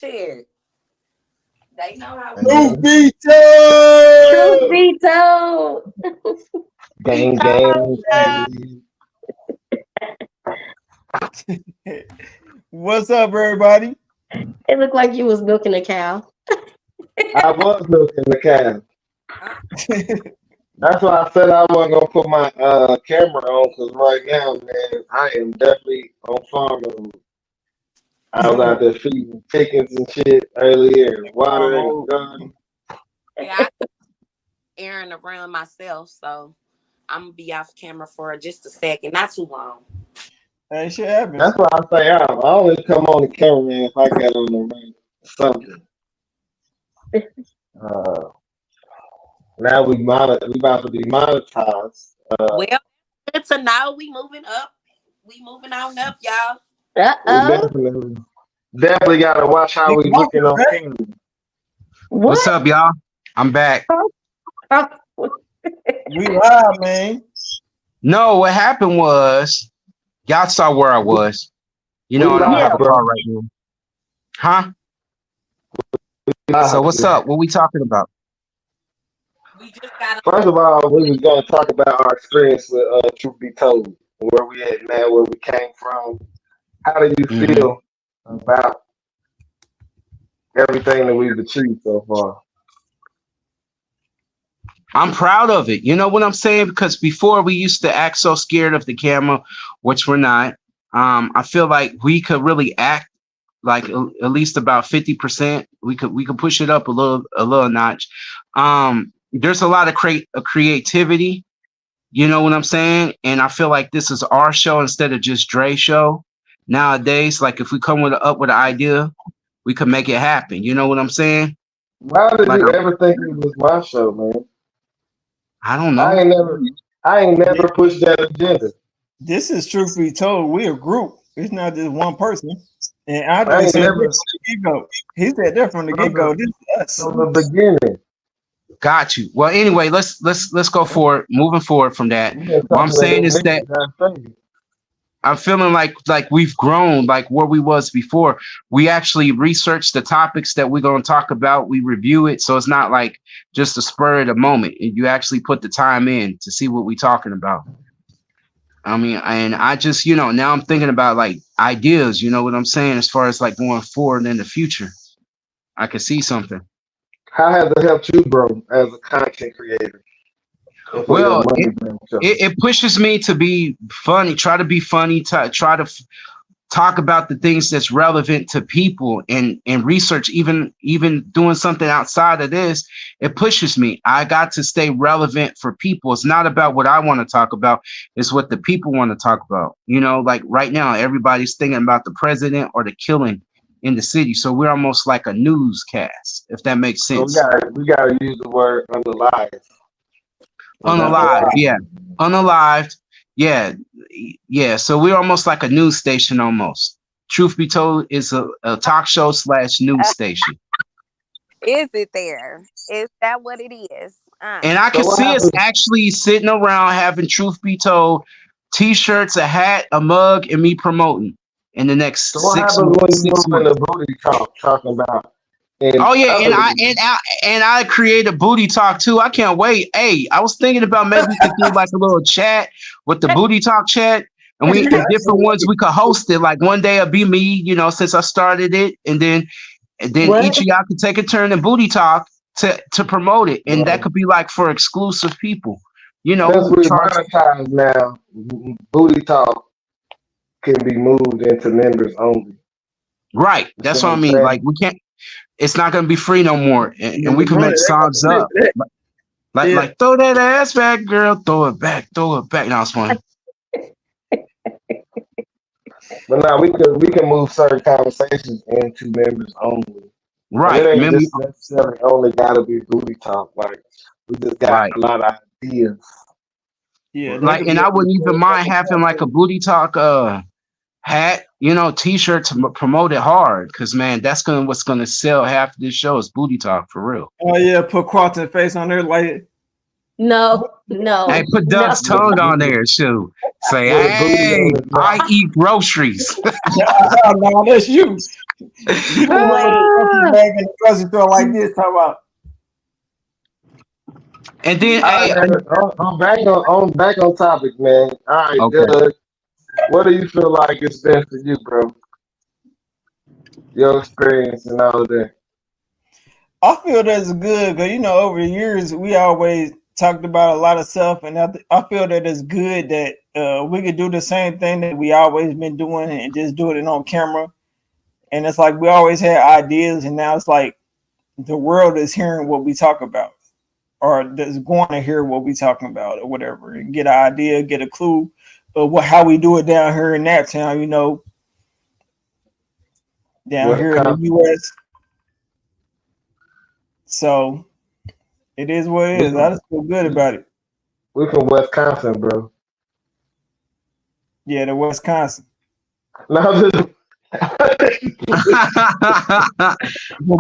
Shit. They know how we do. Truth be Truth told. be told. We Gang, told gang. ya. What's up, everybody? It looked like you was milking a cow. I was milking the cow. Uh, That's why I said I wasn't gonna put my camera on because right now, man, I am definitely on farm mode. I was out there feeding chickens and shit earlier, watering the garden. yeah, I airing around myself, so I'm gonna be off camera for just a second, not too long. Hey, shit happens. That's why I say I only come on the camera, man, if I got on the ring or something. Uh, now we about to be monetized. Well, good to know we moving up. We moving on up, y'all. We Uh-oh. definitely gotta watch how We we walking looking on back. camera. What's What? up, y'all? I'm back. We live, man. No, what happened was y'all saw where I was. We I don't have live, a bro. car right now. Huh? We So live, what's man. up? What we talking about? We just got First of all, we was gonna talk about our experience with Truth Be Told, where we at now, where we came from. How do you hmm feel about everything that we've achieved so far? I'm proud of it. You know what I'm saying? Because before we used to act so scared of the camera, which we're not. I feel like we could really act like at least about 50%. We could push it up a little notch. There's a lot of creativity. You know what I'm saying? And I feel like this is our show instead of just Dre's show. Nowadays, like if we come up with an idea, we could make it happen. You know what I'm saying? Why did Like you ever think it was my show, man? I don't I know. ain't never, I ain't never pushed that agenda. This is truth be told. We a group. It's not just one person. And I Andre ain't said that from never the get-go. He said that from the from get-go. the This is us. from the beginning. Got you. Well, anyway, let's go forward. Moving forward from that. We've been What I'm talking to saying them is that niggas. I think. I'm feeling like we've grown, like where we was before. We actually research the topics that we're gonna talk about. We review it, so it's not like just a spur of the moment. You actually put the time in to see what we're talking about. I mean, and I just, now I'm thinking about like ideas. You know what I'm saying? As far as like going forward in the future, I could see something. How has it helped you, bro, as a content creator and for your Well, money it bro, show? it pushes me to be funny. Try to be funny. Try to talk about the things that's relevant to people and research. Even doing something outside of this, it pushes me. I got to stay relevant for people. It's not about what I want to talk about. It's what the people want to talk about. Like right now, everybody's thinking about the president or the killing in the city. So we're almost like a newscast, if that makes So we sense. got we gotta use the word underlies. Unalive, yeah. Unalived, yeah. Yeah. So we're almost like a news station almost. Truth be told, is a talk show / news station. is it there? Is that what it is? And I So can what see us happened? actually sitting around having truth be told, t-shirts, a hat, a mug, and me promoting in the So next what six happens when you six move in months. the booty talk, talking about in Oh yeah, and other I create a booty talk too. I can't wait. Hey, I was thinking about maybe we could do like a little chat with the booty talk chat, and we Yeah, in I different can't ones wait. we could host it. Like one day it'll be me, since I started it, and then What? each of y'all could take a turn in booty talk to promote it, and that right? could be like for exclusive people. Since we Charge monetize now, booty talk can be moved into members only. right. You see That's what what I I'm mean. Like saying? we can't. It's not gonna be free no more, and we Yeah, can bro, make they songs gonna flip up. that. Like Yeah. like throw that ass back, girl. Throw it back. Throw it back. Now it's funny. But now we can move certain conversations into members only. And it Right. ain't Remember. just necessarily only gotta be booty talk. Like we just got Right. a lot of ideas. Yeah, But they Like, could and be I on wouldn't even the mind having like a booty talk hat, t-shirt to promote it hard. Because man, that's what's gonna sell half of this show is booty talk for real. Oh yeah, put Quantum face on there like No, Hey, no, put no. Doug's tongue on there, shoot. Say, With a booty hey, on his I mouth. eat groceries. No, that's you. You don't want Wait. to bag in the grocery store like this. Talk about. And then, All hey, right, man. I'm back on topic, man. All right, okay. Doug. What do you feel like is best for you, bro? Your experience and all of that. I feel that's good because over the years we always talked about a lot of stuff, and I feel that it's good that we could do the same thing that we always been doing and just do it on camera. And it's like we always had ideas, and now it's like the world is hearing what we talk about, or that's going to hear what we talking about, or whatever, and get an idea, get a clue of how we do it down here in that town. Down here in the Wisconsin. U.S. So it is what it We is. I from, just feel good about it. we from Wisconsin, bro. Yeah, the Wisconsin. No, just,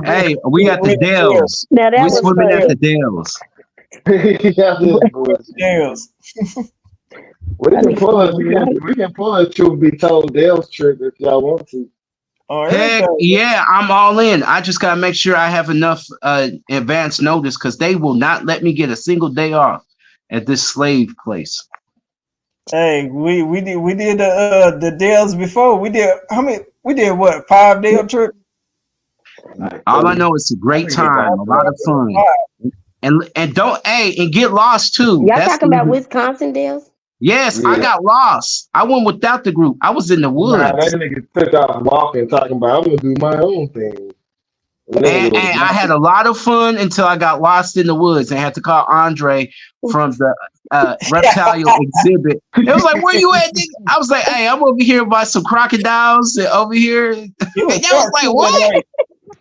Hey, we got the Dells. Now We that was swimming at funny. the Dells. yeah, this bullshit. Dales. We That can makes pull sense, it. right? We can pull a truth be told Dale's trick if y'all want to. Oh, Heck everything. yeah, I'm all in. I just gotta make sure I have enough advance notice because they will not let me get a single day off at this slave place. Hey, we did the Dales before. We did how many? We did what? 5 day trip. All I know is a great time, a lot of fun, and don't and get lost too. Y'all That's talking about the Wisconsin deals? yes. I Yeah. got lost. I went without the group. I was in the Nah, that woods. nigga took off walking, talking about I'm gonna do my own thing. And And, nigga was and I had a lot of fun until I got lost in the woods and had to call Andre from the reptile exhibit. It was like, where you at, nigga? I was like, hey, I'm over here by some crocodiles and over here. And You they a was dark like, too, what? right?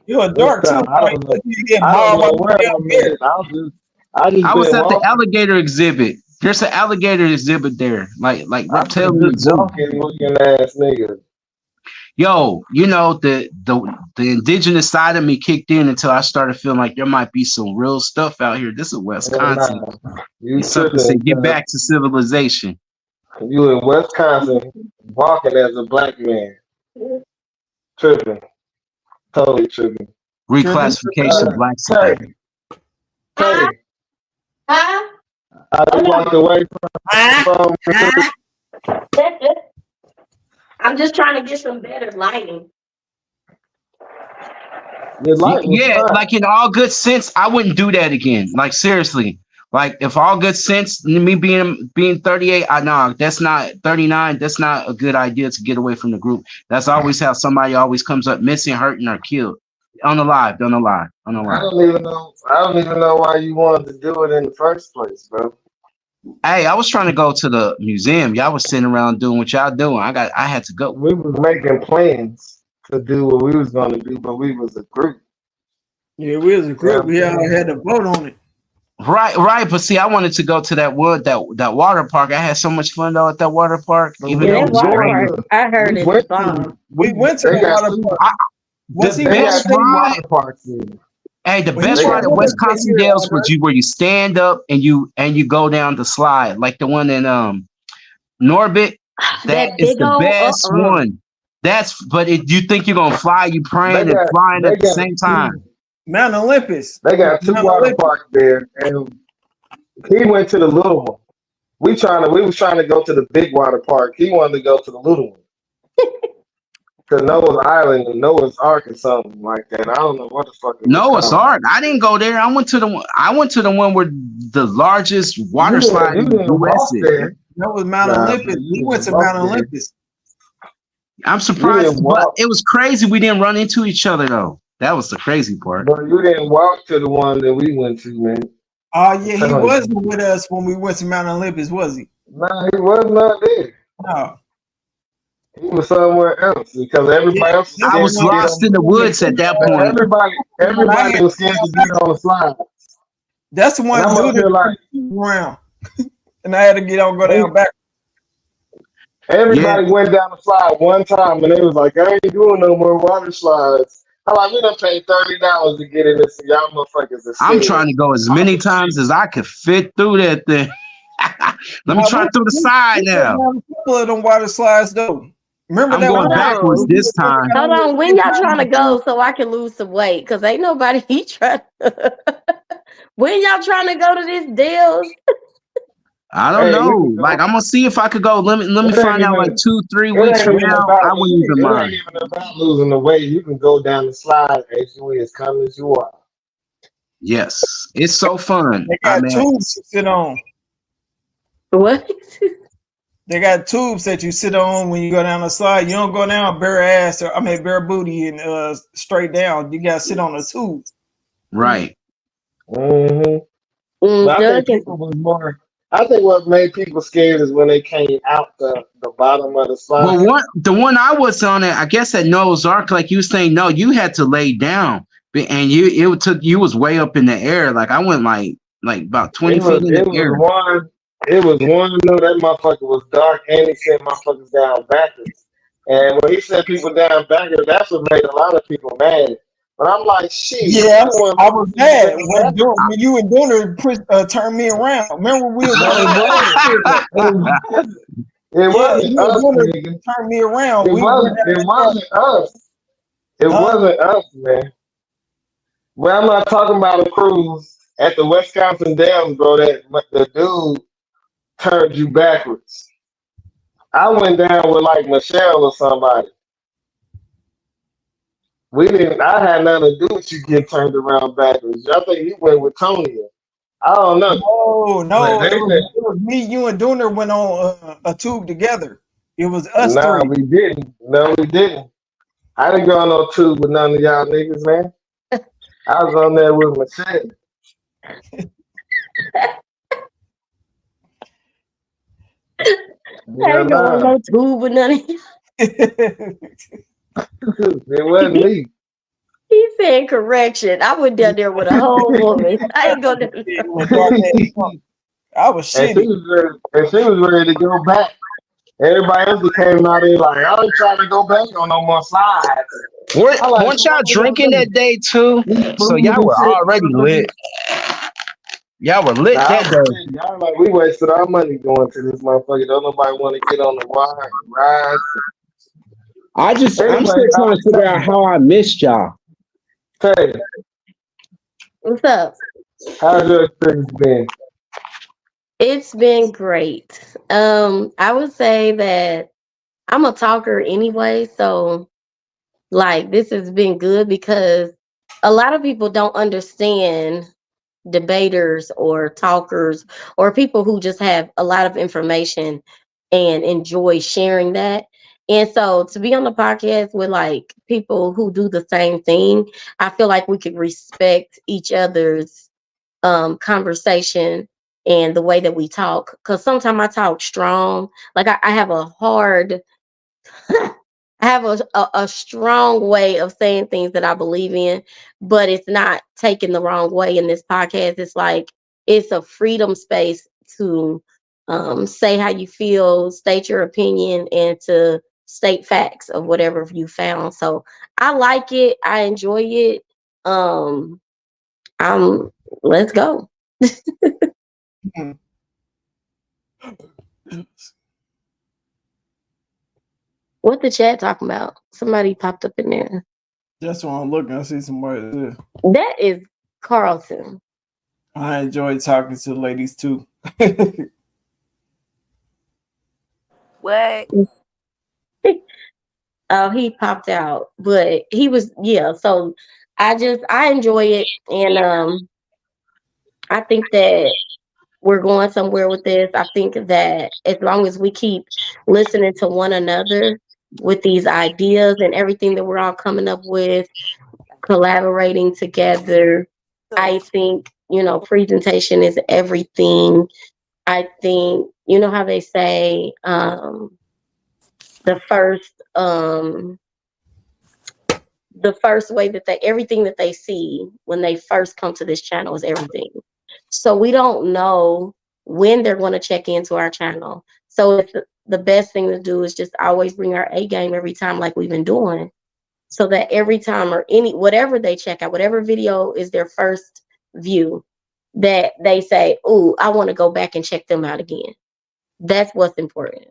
You a this dark too, time. I right? don't know. You get I don't mauled by know where the damn I'm bear. at. I just I was been at the walking. alligator exhibit. There's an alligator exhibit there, like I've been reptilian just zoo. walking, looking ass nigga. Yo, the indigenous side of me kicked in until I started feeling like there might be some real stuff out here. This is Hell Wisconsin. nah. You And something tripping? said, get back to civilization. You in Wisconsin walking as a black man. Tripping. Totally tripping. Tripping. Reclassification, black Hey, side. hey. Huh? I Oh just no. walked away from I'm just trying to get some better lighting. your light was Yeah, fine. like in all good sense, I wouldn't do that again. Like seriously. Like if all good sense, me being 38, I know that's not 39, that's not a good idea to get away from the group. That's always how somebody always comes up missing, hurting, or killed. On the live, on the live, on the I live. don't even know. I don't even know why you wanted to do it in the first place, bro. Hey, I was trying to go to the museum. Y'all was sitting around doing what y'all doing. I had to go. We was making plans to do what we was gonna do, but we was a group. Yeah, we as a You know group, what I'm we all saying? had to vote on it. Right. But see, I wanted to go to that water park. I had so much fun though at that water park, But even we Yeah, though it that ain't was water going raining. park, to. I heard We it's the went to. bomb. We went to They the got water two. park. The See, They what got best I say, two ride. water parks in. Hey, the when you best They were ride got at with us two. that Wisconsin year, Dells Andre, was where you stand up and you go down the slide, like the one in Norbit. That That is big the old best one. But you think you're gonna fly, you They praying and got. flying They at the got same two. time. Mount Olympus. They got two Mount water Olympus. parks there, and he went to the little one. We was trying to go to the big water park. He wanted to go to the little one. Cause Noah's Island or Noah's Ark or something like that. I don't know what the fuck it was Noah's called. Ark. I didn't go there. I went to the one where the largest water slide You in the didn't US walk is. there. That was Mount Nah, Olympus. bro, you We went didn't to walk Mount there. Olympus. I'm You surprised, didn't but walk, it was crazy we didn't run into each other though. That was the crazy part. but you didn't walk to the one that we went to, man. Oh I'm yeah, he telling you. wasn't with us when we went to Mount Olympus, was he? Nah, he was not there. No. He was somewhere else because Yeah, everybody else was that's I the scared was to get one. lost on. in the woods at that point. Everybody was scared to get on the slide, That's the and one I'm up dude that here like around. And I had to go they, down back. Yeah. everybody went down the slide one time, and they was like, "I ain't doing no more water slides." I'm like, we done paid $30 to get in this. Y'all motherfuckers are I'm scared. trying to go as many times as I could fit through that thing. Let me Now, try through the side we went now. down a couple of them water slides though. Remember I'm that going Hold one? backwards on. this time. Hold on. When y'all trying to go so I can lose some weight? Because ain't nobody trying. When y'all trying to go to this deal? I don't Hey, you know. can Like go. I'm gonna see if I could go. Let me It ain't find out like even. 2-3 It weeks ain't from even now. I about. wouldn't even It ain't mind. even about losing the weight. You can go down the slide as you is, come as you are. Yes, it's so fun. They I got mean, tubes to sit on. What? They got tubes that you sit on when you go down the slide. You don't go down bare ass or bare booty and straight down. You gotta sit on a tube. right. hmm But I Doug think can. people was more. I think what made people scared is when they came out the bottom of the slide. Well, the one I was on it, I guess at Noah's Ark, like you was saying, no, you had to lay down, and it took you was way up in the air. Like I went like about 20 It feet was in the it was air. one it was one no that motherfucker was dark and he sent motherfuckers down backwards. And when he sent people down backwards, that's what made a lot of people mad. But I'm like, shit, Yeah, I want I to was send people mad down when backwards. you and Dooner turned me around. Remember we was No, on it the wasn't. It wasn't. It yeah, wasn't you and us, Dooner nigga. turned me around. It We went wasn't. down It that slide. wasn't us. It Huh? wasn't us, man. Well, I'm not talking about a cruise at the Wisconsin Dams, bro. That the dude turned you backwards. I went down with like Michelle or somebody. We didn't. I had nothing to do with you getting turned around backwards. I think you went with Tony. I don't know, No, but no, they said it was me, you, and Dooner went on a tube together. It was us nah, three. we didn't. No, we didn't. I didn't go on no tube with none of y'all niggas, man. I was on there with Michelle. I Yeah, ain't going nah, no tube or nothing. it wasn't me. He said correction. I went down there with a whole woman. I ain't going down there. With dark ass punk. I was And she shitty. was ready. And she was ready to go back. Everybody else that came out there like, I ain't trying to go back on no more slides. Weren't, I like, weren't so y'all what we gonna drinking do? that day too? Eat So food y'all and were shit, already lit. motherfucker. Y'all were lit Nah, I that was day. shitty. I was like, we wasted our money going to this motherfucker. Don't nobody want to get on the ride, rides. I'm Anyway, still trying to figure out how I missed y'all. Tay, What's up? how's your experience been? It's been great. I would say that I'm a talker anyway, so like this has been good because a lot of people don't understand debaters or talkers or people who just have a lot of information and enjoy sharing that. And so to be on the podcast with like people who do the same thing, I feel like we could respect each other's conversation and the way that we talk. Because sometimes I talk strong. Like I have a hard I have a strong way of saying things that I believe in, but it's not taken the wrong way in this podcast. It's like it's a freedom space to say how you feel, state your opinion, and to state facts of whatever you found. So I like it. I enjoy it. Um, I'm let's go. What the chat talking about? Somebody popped up in there. That's why I'm looking. I see somebody there. That is Carlton. I enjoy talking to the ladies too. What? Oh, he popped out, but he was yeah. So I enjoy it, and I think that we're going somewhere with this. I think that as long as we keep listening to one another with these ideas and everything that we're all coming up with, collaborating together, I think presentation is everything. I think how they say the first the first way that they everything that they see when they first come to this channel is everything. So we don't know when they're going to check into our channel. So it's the best thing to do is just always bring our A game every time, like we've been doing. so that every time or any whatever they check out, whatever video is their first view, that they say, "Ooh, I want to go back and check them out again." That's what's important.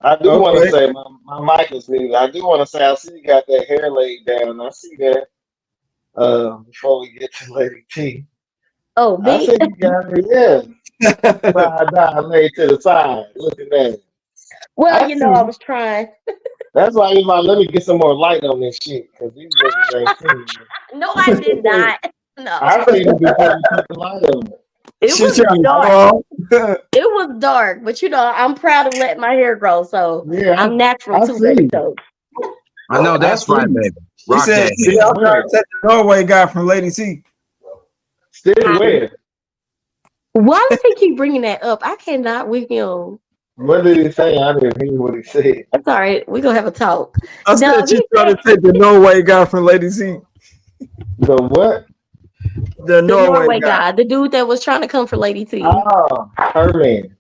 I do want to Okay. say my mic is muted. I do want to say I see you got that hair laid down. I see that. Before we get to Lady T, Oh, I big. see you got it. Yeah, side down, laid to the side. Look at that. Well, I you know, I see. was trying. That's why you like. Let me get some more light on this shit because these niggas ain't seen No, I did it. not. No, I seen it before we put the light on it. it She was trying to dark. fall. It was dark, but you know, I'm proud of letting my hair grow, so Yeah, I'm natural I too, baby. see. So I know I that's right, see. baby. He Rock said, that "See, hair. Still I'm trying wet. to take the Norway guy from Lady T." Still wet. why does he keep bringing that up? I cannot with him. What did he say? I didn't hear what he said. That's all right. We're gonna have a talk. I No, said she's he trying said to take the Norway guy from Lady T. The what? The the Norway Norway guy. guy, the dude that was trying to come for Lady T. Oh, her man.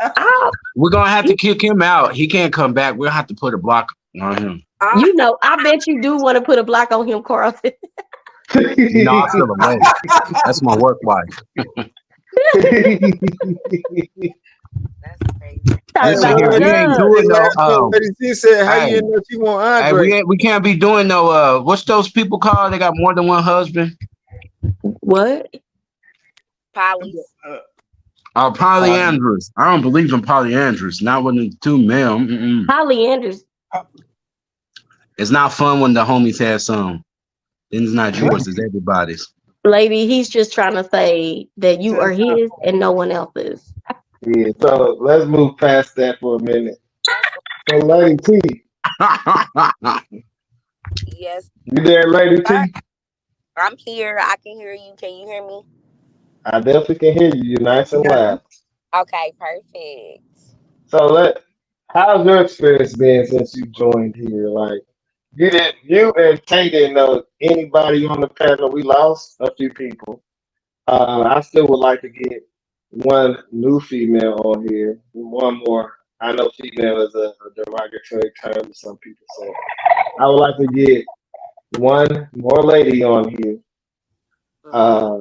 I, We're gonna have to kick him out. He can't come back. We'll have to put a block on him. Ah, you know, I bet you do want to put a block on him, Carlton. No, I feel away. That's my work wife. that's crazy. Talking Hey, Listen about look, here, Lady we T ain't Doug. doing said no last month, Lady T said, "How hey, you know she want hey, Andre?" we can't be doing no what's those people called? They got more than one husband. What? Polly's. Uh, Polyandrous. I don't believe in polyandrous. Not when the two male. Mm-mm. Holly Anders. It's not fun when the homies have some. Then it's not yours, it's everybody's. Lady, he's just trying to say that you said are it's not his and no one else's. Yeah, so let's move past that for a minute. That's So, Lady T, yes. you there, Lady Sir, T? I'm here. I can hear you. Can you hear me? I definitely can hear you. You're nice and got you. loud. Okay, perfect. So, how's your experience been since you joined here? Like, you and Tay didn't know anybody on the panel. We lost a few people. I still would like to get one new female on here, one more. I know female is a derogatory term to some people, so I would like to get one more lady on here. Hmm. Uh,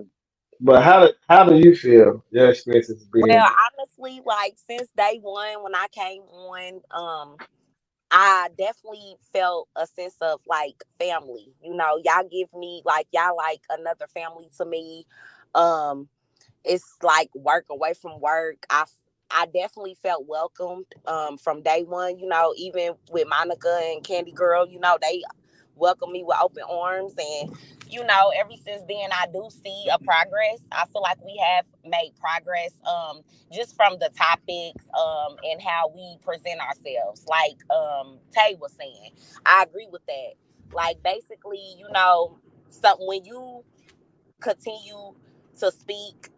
but how do you feel your experience has Well, been? honestly, like since day one when I came on, I definitely felt a sense of like family. You know, y'all give me like y'all like another family to me. Um, it's like work away from work. I definitely felt welcomed from day one. You know, even with Monica and Candy Girl, you know, they welcomed me with open arms, and you know, ever since then, I do see a progress. I feel like we have made progress, just from the topics, and how we present ourselves. Like Tay was saying, I agree with that. Like basically, you know, something when you continue to speak,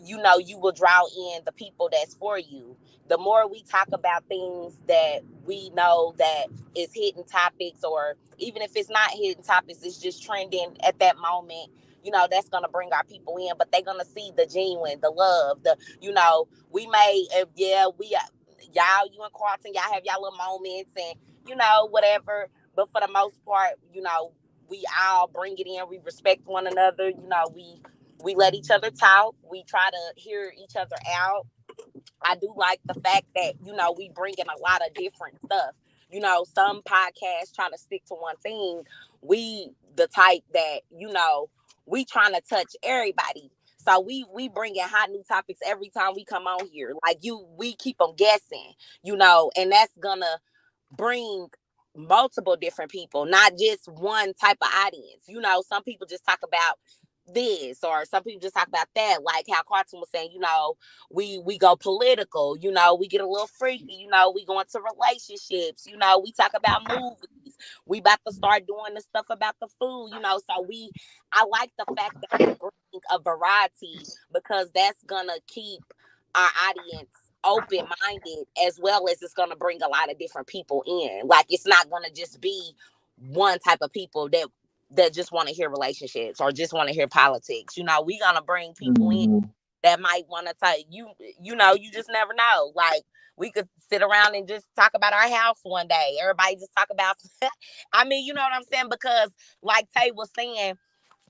you know, you will draw in the people that's for you. The more we talk about things that we know that is hidden topics, or even if it's not hidden topics, it's just trending at that moment, you know, that's gonna bring our people in. But they're gonna see the genuine, the love, the, you know, we may yeah, we y'all, you and Carlton, y'all have y'all little moments and you know, whatever. But for the most part, you know, we all bring it in, we respect one another, you know, we let each other talk. We try to hear each other out. I do like the fact that, you know, we bring in a lot of different stuff. You know, some podcasts try to stick to one thing. We the type that, you know, we trying to touch everybody. So we bring in hot new topics every time we come on here. Like we keep them guessing, you know, and that's gonna bring multiple different people, not just one type of audience. You know, some people just talk about this, or some people just talk about that, like how Cartoon was saying, you know, we go political, you know, we get a little freaky, you know, we go into relationships, you know, we talk about movies, we about to start doing the stuff about the food, you know. So I like the fact that we bring a variety, because that's gonna keep our audience open minded, as well as it's gonna bring a lot of different people in. Like it's not gonna just be one type of people that just want to hear relationships or just want to hear politics. You know, we gonna bring people in Mhm. that might want to tell you, you know, you just never know. Like We could sit around and just talk about our house one day. Everybody just talk about I mean, you know what I'm saying? Because like Tay was saying,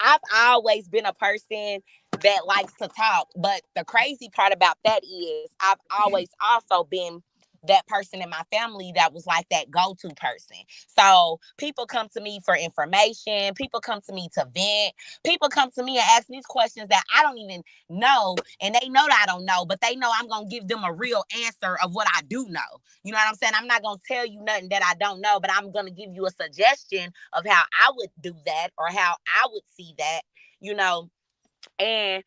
I've always been a person that likes to talk. But the crazy part about that is I've always also been that person in my family that was like that go-to person. So people come to me for information, people come to me to vent, people come to me and ask these questions that I don't even know, and they know that I don't know, but they know I'm gonna give them a real answer of what I do know. You know what I'm saying? I'm not gonna tell you nothing that I don't know, but I'm gonna give you a suggestion of how I would do that or how I would see that, you know. And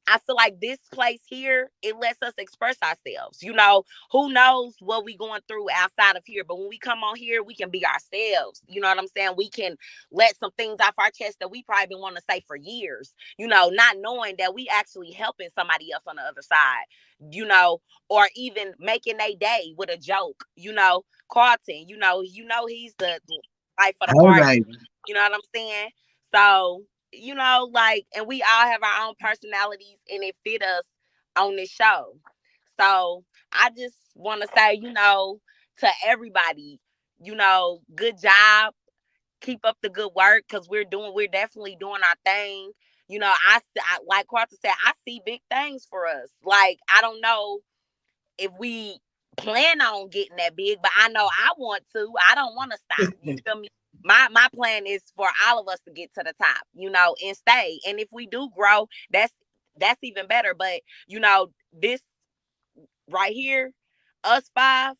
I feel like this place here, it lets us express ourselves. You know, who knows what we going through outside of here. But when we come on here, we can be ourselves. You know what I'm saying? We can let some things off our chest that we probably been wanting to say for years, you know, not knowing that we actually helping somebody else on the other side, you know, or even making a day with a joke, you know. Carlton, he's the life of the All party. right. You know what I'm saying? So, you know, like, and we all have our own personalities and it fit us on this show. So I just want to say, you know, to everybody, you know, good job. Keep up the good work because we're definitely doing our thing. You know, I like Carter said, I see big things for us. Like, I don't know if we plan on getting that big, but I know I want to. I don't want to stop. You feel me? My plan is for all of us to get to the top, you know, and stay. And if we do grow, that's even better. But you know, this right here, us five,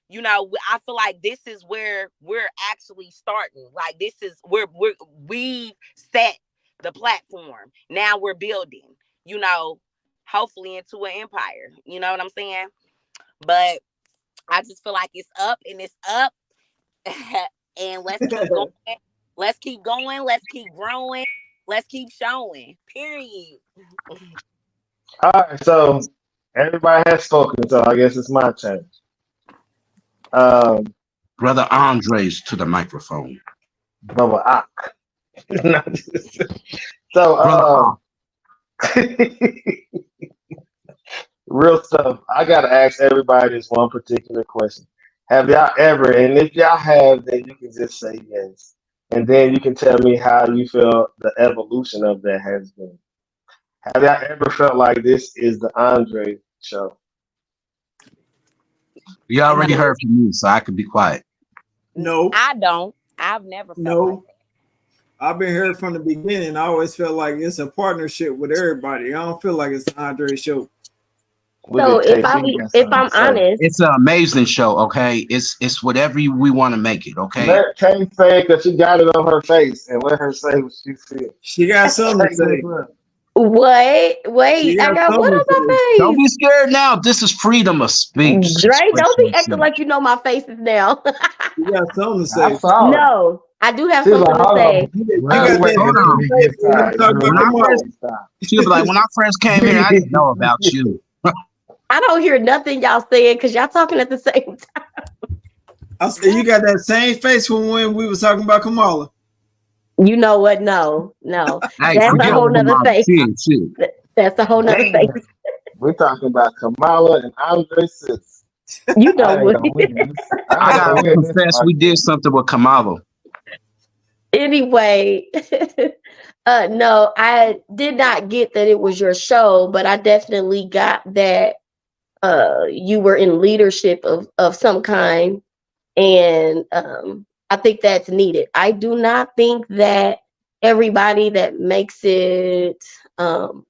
you know, I feel like this is where we're actually starting. Like this is where we've set the platform. Now we're building, you know, hopefully into an empire. You know what I'm saying? But I just feel like it's up and it's up. And let's keep going. Let's keep going. Let's keep growing. Let's keep showing. Period. All right, so everybody has spoken, so I guess it's my turn. Um, Brother Andres to the microphone. Bubba Ock. No, so, Brother real stuff. I gotta ask everybody this one particular question. Have y'all ever, and if y'all have, then you can just say yes. And then you can tell me how you feel the evolution of that has been. Have y'all ever felt like this is the Andre show? you No, already heard from me, so I can be quiet. No, I don't. I've never felt like no. I've been here from the beginning. I always felt like it's a partnership with everybody. I don't feel like it's the Andre show. We So could take you got if something I'm to say. honest, It's an amazing show, okay? It's whatever we want to make it, okay? Let Kay say it because she got it on her face, and let her say what she feels. She got something to Take this say. one. She wait, I got got what something to on say. Don't my be scared now. This is freedom of speech. face? Dre, don't Expression be of acting speech. like you know my faces now. She got something to I say. saw it. No, I do have She was like, something to "Hold on, say. You let got me Um, that wait Hold until on. he face gets when you tired. talk When about I Kamala. first She'll be like, when I first came here, I didn't know about you. I don't hear nothing y'all saying because y'all talking at the same time. I said you got that same face from when we was talking about Kamala. You know what? No, Hey, that's a forget whole nother Kamala. face. She. That's a whole nother face. Damn, we're talking about Kamala and Andre sis. You know I ain't what? gonna win this. I I ain't gonna gotta win this confess, we did argument. something with Kamala. Anyway, no, I did not get that it was your show, but I definitely got that you were in leadership of some kind, and I think that's needed. I do not think that everybody that makes it um,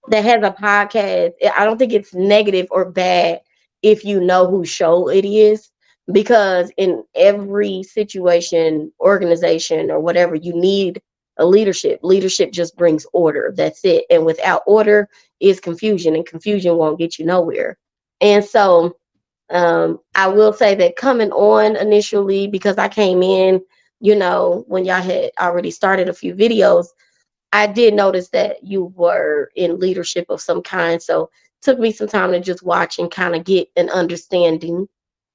that has a podcast, I don't think it's negative or bad if you know whose show it is, because in every situation, organization, or whatever, you need a leadership. Leadership just brings order. That's it. And without order is confusion, and confusion won't get you nowhere. And so I will say that coming on initially, because I came in, when y'all had already started a few videos, I did notice that you were in leadership of some kind. So it took me some time to just watch and kind of get an understanding.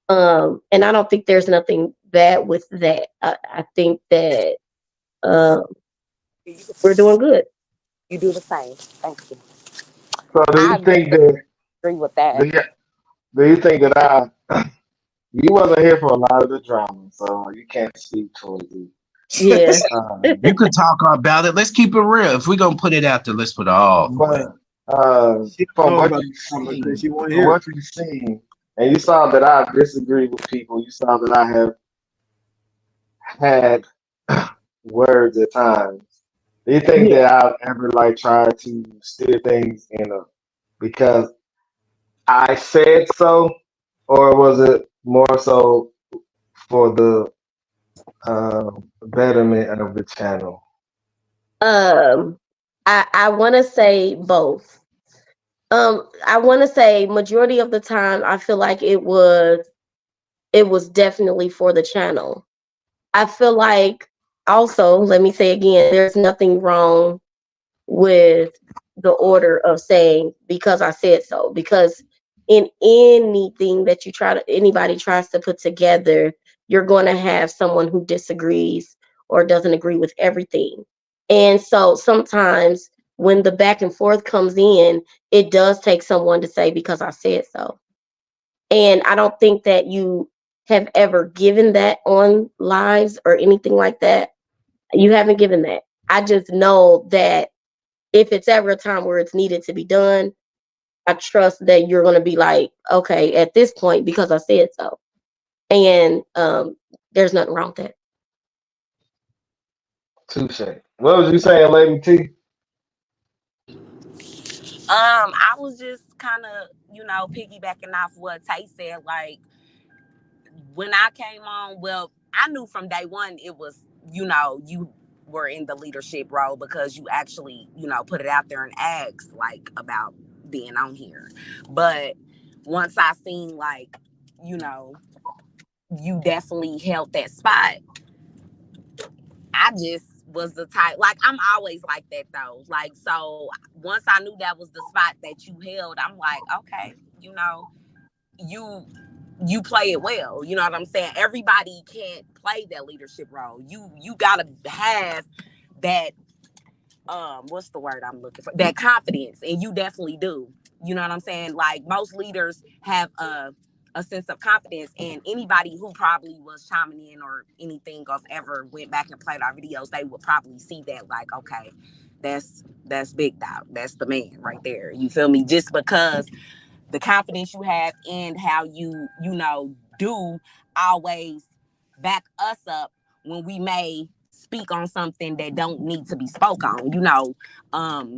And I don't think there's nothing bad with that. I think that um, we're doing good. you do the same. Thank you. So, do you I think very that? agree with that. Do you, Do you think that you wasn't here for a lot of the drama, so you can't speak towards it. Yeah. You Um, could talk about it. Let's keep it real. If we're gonna put it out there, let's put it all the way but out. She don't from know what about you've the drama because seen, she won't from hear what you've seen, and you saw that I disagree with people, you saw that I have had words at times. Do you think Yeah. that I've ever like tried to steer things in a because I said so, or was it more so for the betterment of the channel? Um, I want to say both. I want to say majority of the time, I feel like it was definitely for the channel. I feel like also, let me say again, there's nothing wrong with the order of saying because I said so. Because in anything that anybody tries to put together, you're going to have someone who disagrees or doesn't agree with everything. And so sometimes when the back and forth comes in, it does take someone to say because I said so. And I don't think that you have ever given that on lives or anything like that. You haven't given that. I just know that if it's ever a time where it's needed to be done, I trust that you're going to be like, okay, at this point, because I said so. And there's nothing wrong with that. Touche. What was you saying, Lady T? I was just kind of, piggybacking off what Tay said. Like, when I came on, well, I knew from day one it was, you were in the leadership role because you actually, put it out there and asked, like, about being on here. But once I seen, like, you know, you definitely held that spot, I just was the type, like, I'm always like that though. Like, so once I knew that was the spot that you held, I'm like, okay, you you play it well. You know what I'm saying? Everybody can't play that leadership role. You gotta have that, what's the word I'm looking for? That confidence, and you definitely do. You know what I'm saying? Like, most leaders have a sense of confidence, and anybody who probably was chiming in or anything of ever went back and played our videos, they would probably see that, like, okay, that's big dog. That's the man right there. You feel me? Just because the confidence you have and how you do always back us up when we may speak on something that don't need to be spoke on.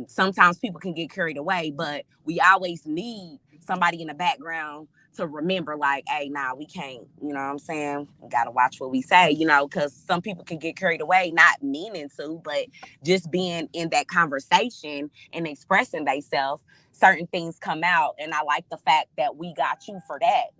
Sometimes people can get carried away, but we always need somebody in the background to remember, like, hey, nah, we can't, you know what I'm saying? We gotta watch what we say, because some people can get carried away, not meaning to, but just being in that conversation and expressing themselves, certain things come out. And I like the fact that we got you for that,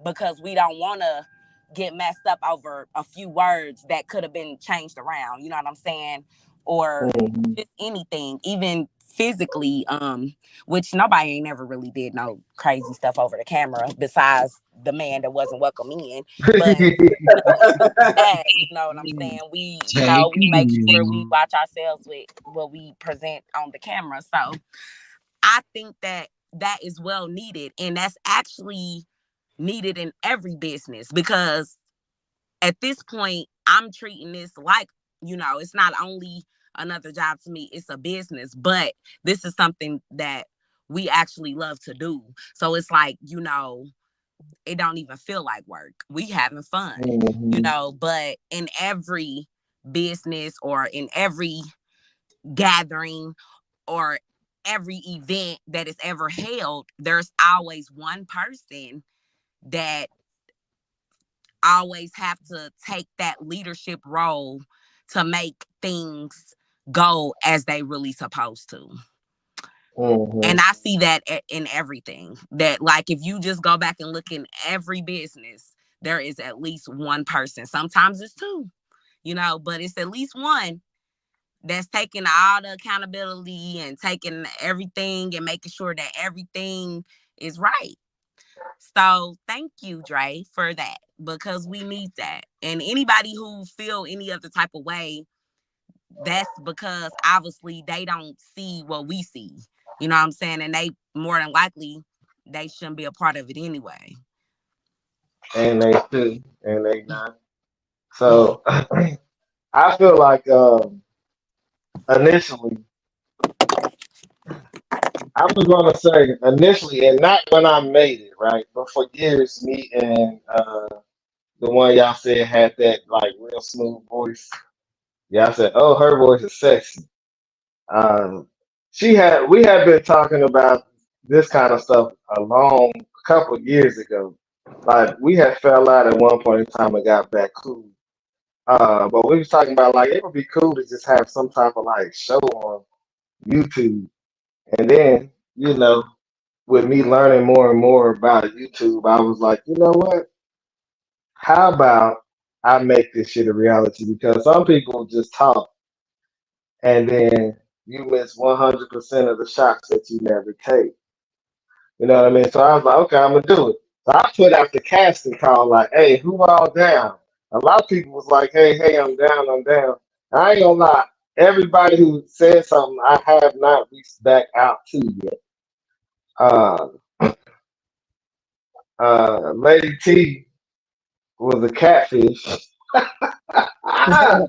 because we don't want to get messed up over a few words that could have been changed around, you know what I'm saying? Or Mhm. just anything, even physically, which nobody ain't ever really did no crazy stuff over the camera besides the man that wasn't welcome in. But even that, you know what I'm saying? Take We make it sure easy. we watch ourselves with what we present on the camera. So I think that that is well needed. And that's actually needed in every business, because at this point, I'm treating this like, it's not only another job to me, it's a business, but this is something that we actually love to do. So it's like, it don't even feel like work. We having fun, Mhm. but in every business or in every gathering or every event that is ever held, there's always one person that always have to take that leadership role to make things go as they really supposed to. And Mhm. I see that in everything. That, like, if you just go back and look in every business, there is at least one person. Sometimes it's two, but it's at least one that's taking all the accountability and taking everything and making sure that everything is right. So thank you, Dre, for that, because we need that. And anybody who feel any other type of way, that's because obviously they don't see what we see. You know what I'm saying? And they more than likely they shouldn't be a part of it anyway. and they should, and they not. Mm. So I feel like initially, I was gonna say initially, and not when I made it, right? But for years, me and the one y'all said had that like real smooth voice. Y'all said, "Oh, her voice is sexy." Um, we had been talking about this kind of stuff a long couple years ago. Like we had fell out at one point in time and got back cool. But we was talking about like it would be cool to just have some type of like show on YouTube. And then, with me learning more and more about YouTube, I was like, you know what? How about I make this shit a reality? Because some people just talk and then you miss 100% of the shots that you never take. You know what I mean? So I was like, okay, I'm gonna do it. So I put out the casting call, like, hey, who all down? A lot of people was like, hey, I'm down, I'm down. I ain't gonna lie. Everybody who said something, I have not reached back out to yet. Uh, Lady T was a catfish.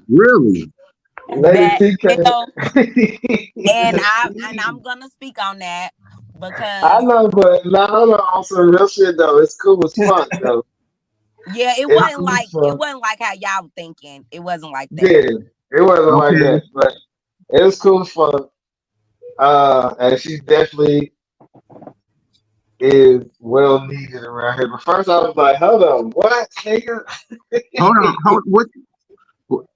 Really? Lady That T came. well, and I'm gonna speak on that I because know, but no, hold on, some real shit though. It's cool as fuck though. yeah, It's cool as it fuck. wasn't like how y'all were thinking. It wasn't like that. Yeah, it wasn't like Okay. that, but it was cool as fuck. And she definitely is well needed around here. But first, I was like, hold on, what, nigga? Hold on.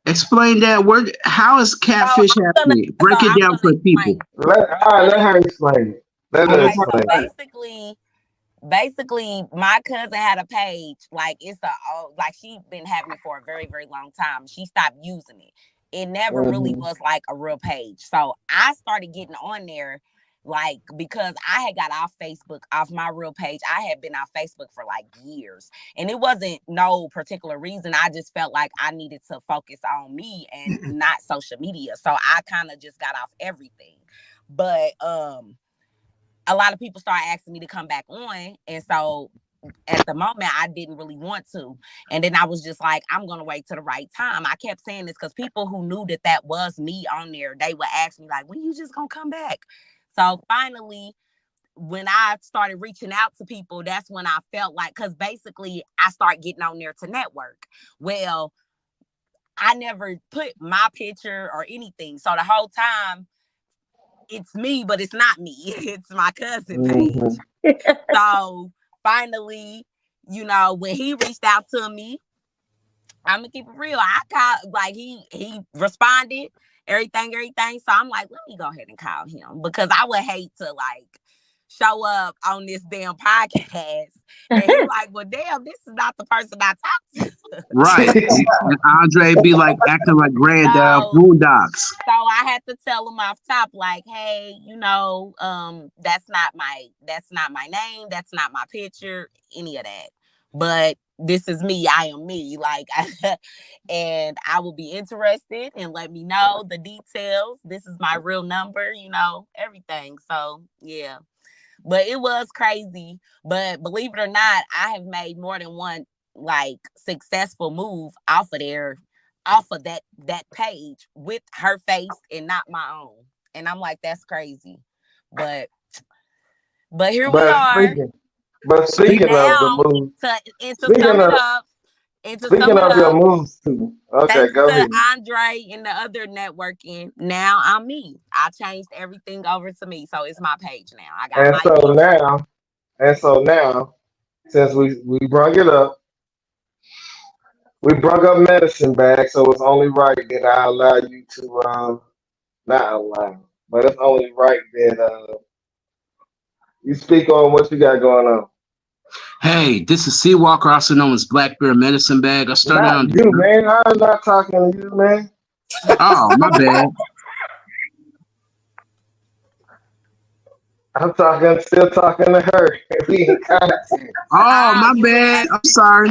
Explain that word. How is So catfish happening? Break it I'm down gonna for explain. people. I'm Let gonna her explain it. Let her okay. Okay. So explain it. basically, my cousin had a page. Like like she been having it for a very very long time. She stopped using it. It never really Hmm. was like a real page. So I started getting on there. Like because I had got off Facebook off my real page. I had been off Facebook for like years. And it wasn't no particular reason. I just felt like I needed to focus on me and not social media. So I kind of just got off everything. But a lot of people started asking me to come back on. And so at the moment, I didn't really want to. And then I was just like, I'm going to wait to the right time. I kept saying this because people who knew that that was me on there, they would ask me, like, when you just going to come back? So finally, when I started reaching out to people, that's when I felt like, because basically I started getting on there to network. Well, I never put my picture or anything. So the whole time, it's me, but it's not me. It's my cousin Hmm. page. So finally, when he reached out to me, I'm gonna keep it real. I called like he responded, everything. So I'm like, let me go ahead and call him because I would hate to like show up on this damn podcast and he like, well, damn, this is not the person I talked to. Right. And Andre be like acting like granddad So boondocks. So I had to tell him off top, like, hey, that's not my name, that's not my picture, any of that. But this is me, I am me. Like and I will be interested and let me know the details. This is my real number, everything. So yeah. But it was crazy. But believe it or not, I have made more than one like successful move off of that page with her face and not my own. And I'm like, that's crazy. But here we But are. And speaking of the now moves, to speaking of speaking sum it of your up, moves too. Okay, thanks go to ahead. Andre and the other networking, now I'm me. I changed everything over to me. So it's my page now. I got And my so picture. now, and so now, since we brought it up, we brought up medicine bag, so it's only right that I allow you to not allow, but it's only right that you speak on what you got going on. Hey, this is Seawalker, also known as Black Bear Medicine Bag. I started Not on you, the. man. I'm not talking to you, man. Oh, my bad. I'm still talking to her. We in contact. Oh, my You was bad. I'm sorry.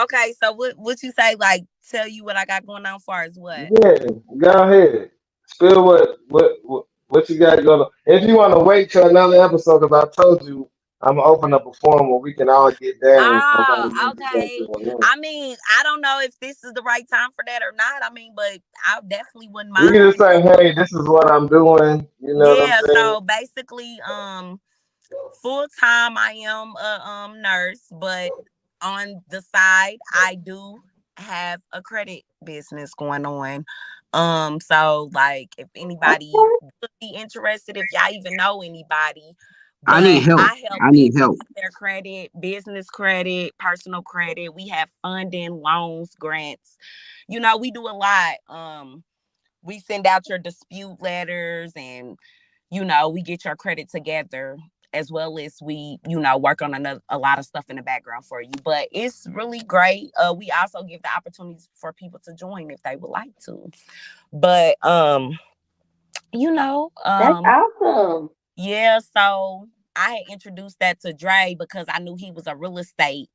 okay. So what you say? Like tell you what I got going on far as what? Yeah, go ahead. Spill what you got going on. If you want to wait till another episode, because I told you I'm gonna open up a forum where we can all get down and Ah, somebody might be going okay. through one. I mean, I don't know if this is the right time for that or not. I mean, but I definitely wouldn't We mind. can just say, hey, this is what I'm doing. You know what I'm Yeah, saying? so basically, full time I am a nurse, but on the side I do have a credit business going on. So like if anybody Okay. would be interested, if y'all even know anybody, I need but help. I help I need people help. with their credit, business credit, personal credit. We have funding, loans, grants. We do a lot. We send out your dispute letters and we get your credit together as well as we, work on a lot of stuff in the background for you. But it's really great. We also give the opportunities for people to join if they would like to. But you know, That's um, awesome. yeah, so I had introduced that to Dre because I knew he was a real estate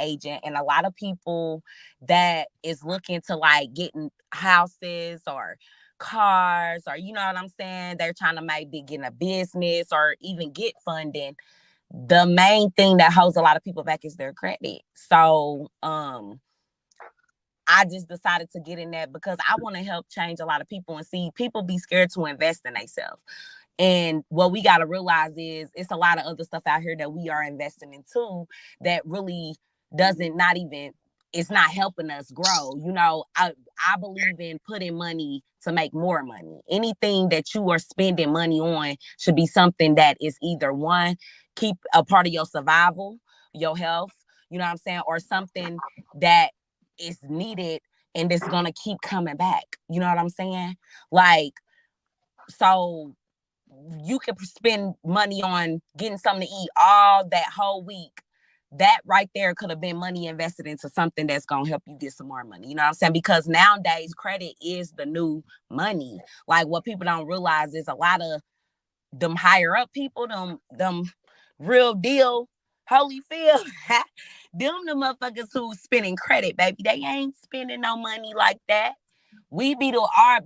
agent, and a lot of people that is looking to like getting houses or cars, or you know what I'm saying, they're trying to maybe get a business or even get funding. The main thing that holds a lot of people back is their credit. So I just decided to get in that because I want to help change a lot of people and see people be scared to invest in themselves. And what we got to realize is it's a lot of other stuff out here that we are investing in too that really doesn't not even it's not helping us grow. I believe in putting money to make more money. Anything that you are spending money on should be something that is either one, keep a part of your survival, your health, you know what I'm saying, or something that is needed and it's gonna keep coming back. You know what I'm saying? Like, so you could spend money on getting something to eat all that whole week. That right there could have been money invested into something that's gonna help you get some more money. You know what I'm saying? Because nowadays credit is the new money. Like what people don't realize is a lot of them higher up people, them real deal Holyfield, them the motherfuckers who spending credit, baby. They ain't spending no money like that. We be I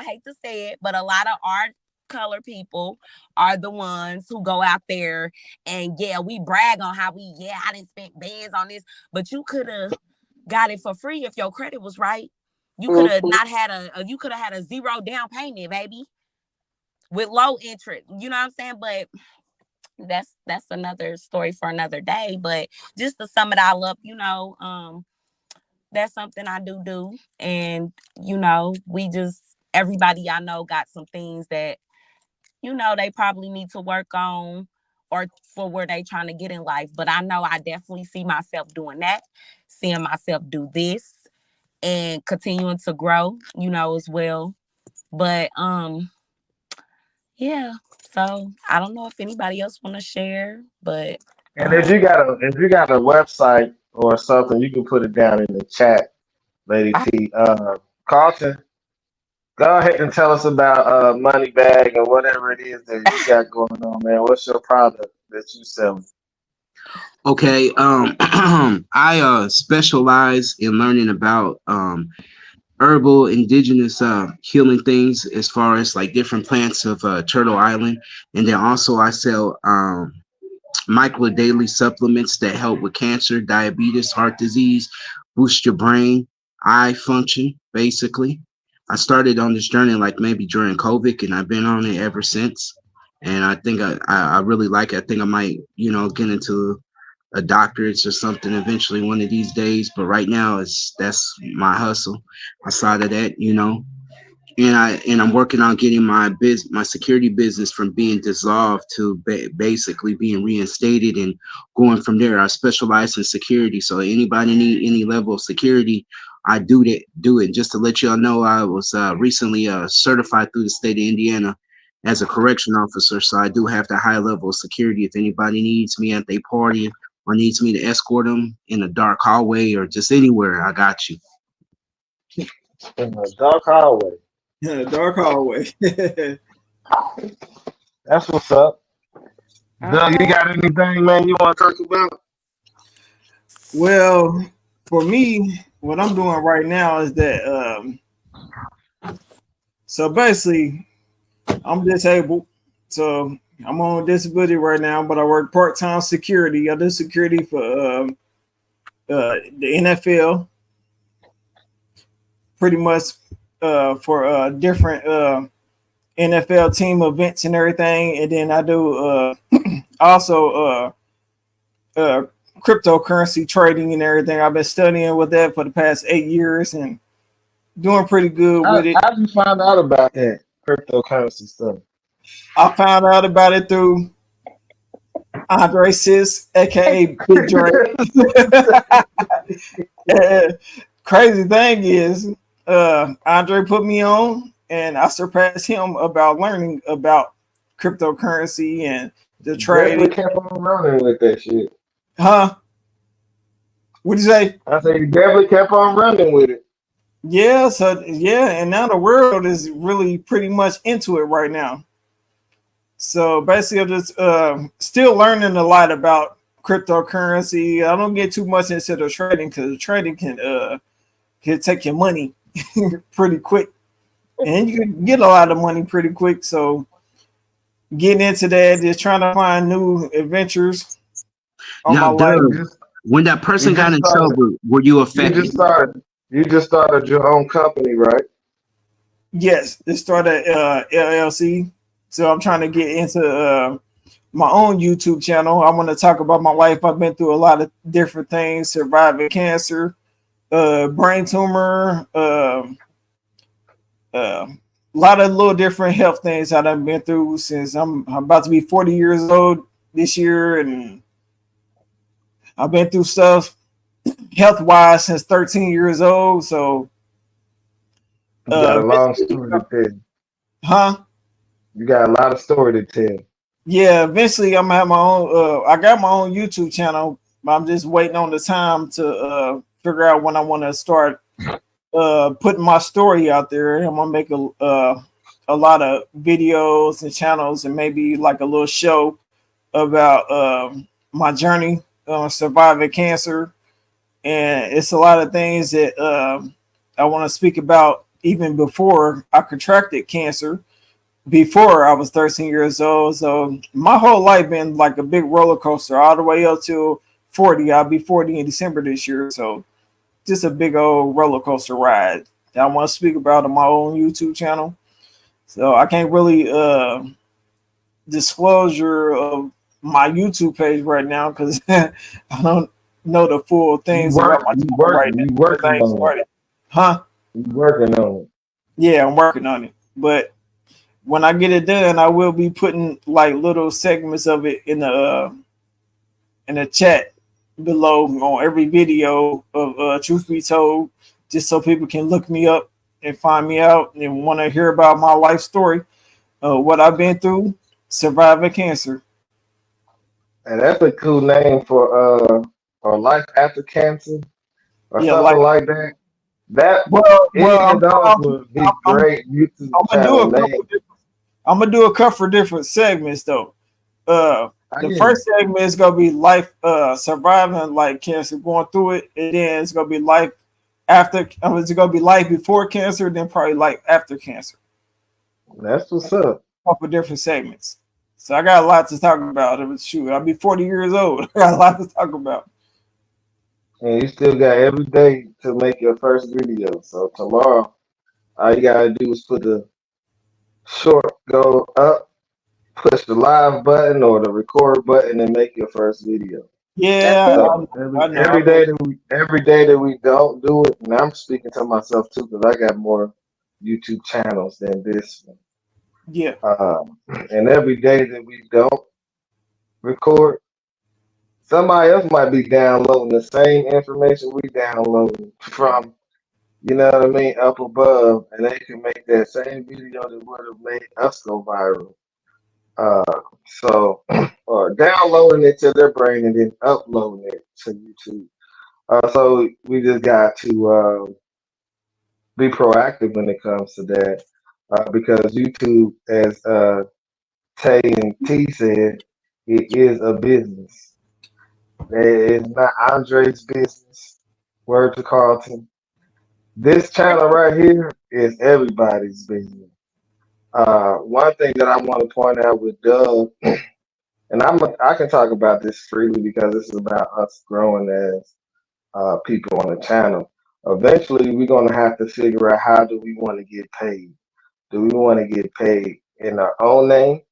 hate to say it, but a lot of our color people are the ones who go out there and yeah, we brag on how I didn't spend bands on this, but you could have got it for free if your credit was right. You could have Mhm. not had you could have had a zero down payment, baby, with low interest. You know what I'm saying? But that's another story for another day. But just to sum it all up, that's something I do. And, we just, everybody I know got some things that, they probably need to work on or for where they trying to get in life. But I know I definitely see myself doing that, seeing myself do this and continuing to grow, as well. But yeah. So I don't know if anybody else want to share, but And if you got a website or something, you can put it down in the chat, Lady I, T. Carlton, go ahead and tell us about Money Bag or whatever it is that you got going on, man. What's your product that you sell? Okay. I specialize in learning about herbal indigenous healing things as far as like different plants of Turtle Island, and then also I sell micro daily supplements that help with cancer, diabetes, heart disease, boost your brain, eye function, basically. I started on this journey like maybe during COVID, and I've been on it ever since. And I think I really like it. I think I might, get into a doctorate or something eventually one of these days. But right now, that's my hustle. Aside of that, I'm working on getting my security business from being dissolved to basically being reinstated and going from there. I specialize in security, so anybody need any level of security, I do it. Just to let y'all know, I was recently certified through the state of Indiana as a correction officer, so I do have the high level of security. If anybody needs me at their party or needs me to escort them in a dark hallway or just anywhere, I got you. In the dark hallway. Yeah, dark hallway. That's what's up. Doug, you okay. got anything, man, you want to talk about? Well, for me, what I'm doing right now is that so basically I'm disabled. So I'm on disability right now, but I work part time security. I do security for the NFL, pretty much for different NFL team events and everything. And then I do also uh, cryptocurrency trading and everything. I've been studying with that for the past 8 years and doing pretty good with it. How did you find out about that cryptocurrency stuff? I found out about it through Andre Sis, aka Big Dre. Crazy thing is, Andre put me on, and I surpassed him about learning about cryptocurrency and the Definitely trading. kept on running with that shit. Huh? What'd you say? I said you definitely kept on running with it. Yeah, so yeah, and now the world is really pretty much into it right now. So basically, I'm just still learning a lot about cryptocurrency. I don't get too much into the trading because the trading can take your money pretty quick, and you can get a lot of money pretty quick. So getting into that, just trying to find new adventures on my Now, life. You Doug, just when that you person got just in started trouble, were you you just affected? started you just started your own company, right? Yes, it started LLC. So I'm trying to get into my own YouTube channel. I want to talk about my life. I've been through a lot of different things: surviving cancer, brain tumor, a lot of little different health things that I've been through since I'm about to be 40 years old this year, and I've been through stuff health wise since 13 years old. So, You got a long eventually, story to tell. huh? You got a lot of story to tell. Yeah, eventually I'm gonna have my own. I got my own YouTube channel. But I'm just waiting on the time to figure out when I want to start putting my story out there. I'm gonna make a lot of videos and channels and maybe like a little show about my journey surviving cancer. And it's a lot of things that I want to speak about even before I contracted cancer, before I was 13 years old. So my whole life been like a big roller coaster all the way up to 40. I'll be 40 in December this year. So just a big old roller coaster ride that I want to speak about on my own YouTube channel. So I can't really disclosure of my YouTube page right now because I don't know the full things about my channel right now You because I working ain't on it. started. Huh? You working on it. Yeah, I'm working on it. But when I get it done, I will be putting like little segments of it in the chat below on every video of Truth Be Told, just so people can look me up and find me out and want to hear about my life story, what I've been through, surviving cancer. And that's a cool name for or life after cancer or Yeah, something like like that. That well, any of those would be great YouTube I'm gonna do channel a couple. names. I'm gonna do a couple of different segments though. I The get it. first segment is gonna be life, surviving like cancer, going through it, and then it's gonna be life after. It's gonna be life before cancer, then probably life after cancer. That's what's up. A couple of different segments. So I got a lot to talk about. It was shoot. I'll be 40 years old. I got a lot to talk about. And you still got every day to make your first video. So tomorrow, all you gotta do is put the short go up, push the live button or the record button, and make your first video. That's Yeah, it. So I know. I've been, every day that we don't do it, and I'm speaking to myself too, because I got more YouTube channels than this one. yeah, And every day that we don't record, somebody else might be downloading the same information we downloading from, you know what I mean, up above, and they can make that same video that would have made us go viral. So, or downloading it to their brain and then uploading it to YouTube. So we just got to be proactive when it comes to that, because YouTube, as Tay and T said, it is a business. It is not Andre's business. Word to Carlton. This channel right here is everybody's business. One thing that I want to point out with Doug, and I can talk about this freely because this is about us growing as people on the channel. Eventually, we're gonna have to figure out how do we want to get paid. Do we want to get paid in our own name,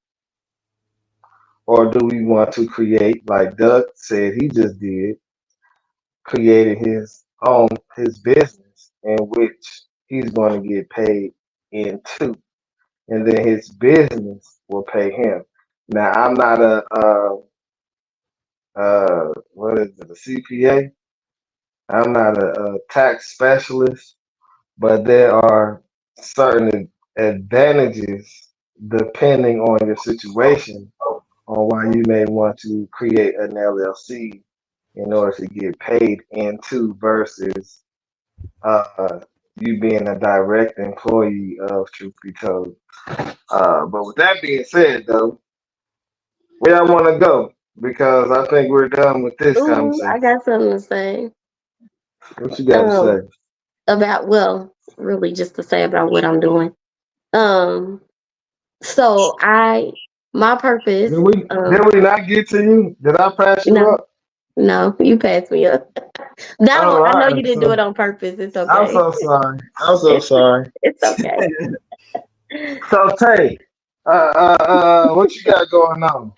or do we want to create, like Doug said he just did, created his business in which he's going to get paid in two, and then his business will pay him. Now, I'm not a what is it, a CPA? I'm not a tax specialist, but there are certain advantages depending on your situation on why you may want to create an LLC in order to get paid into versus uh, you being a direct employee of Truth Be Told. But with that being said, though, where I want to go because I think we're done with this Ooh, conversation. I got something to say. What you got to say? Um, about well, really just to say about what I'm doing. Um, so my Did purpose. we did we not get to you? Did I pass you No, up? no, you passed me up. Oh, I all know right. you didn't do it So on purpose. It's I'm okay. so sorry. I'm so It's sorry. it's okay. So Tay, what you got going on?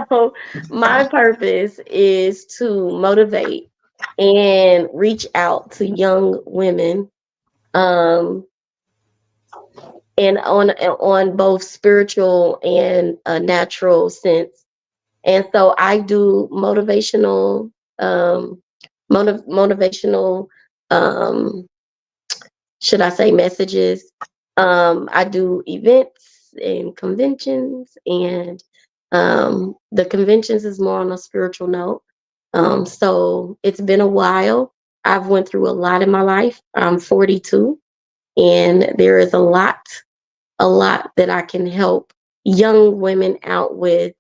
So my purpose is to motivate and reach out to young women, um, and on both spiritual and natural sense. And so I do motivational, um, should I say, messages. I do events and conventions, and the conventions is more on a spiritual note. So it's been a while. I've went through a lot in my life. I'm 42, and there is a lot that I can help young women out with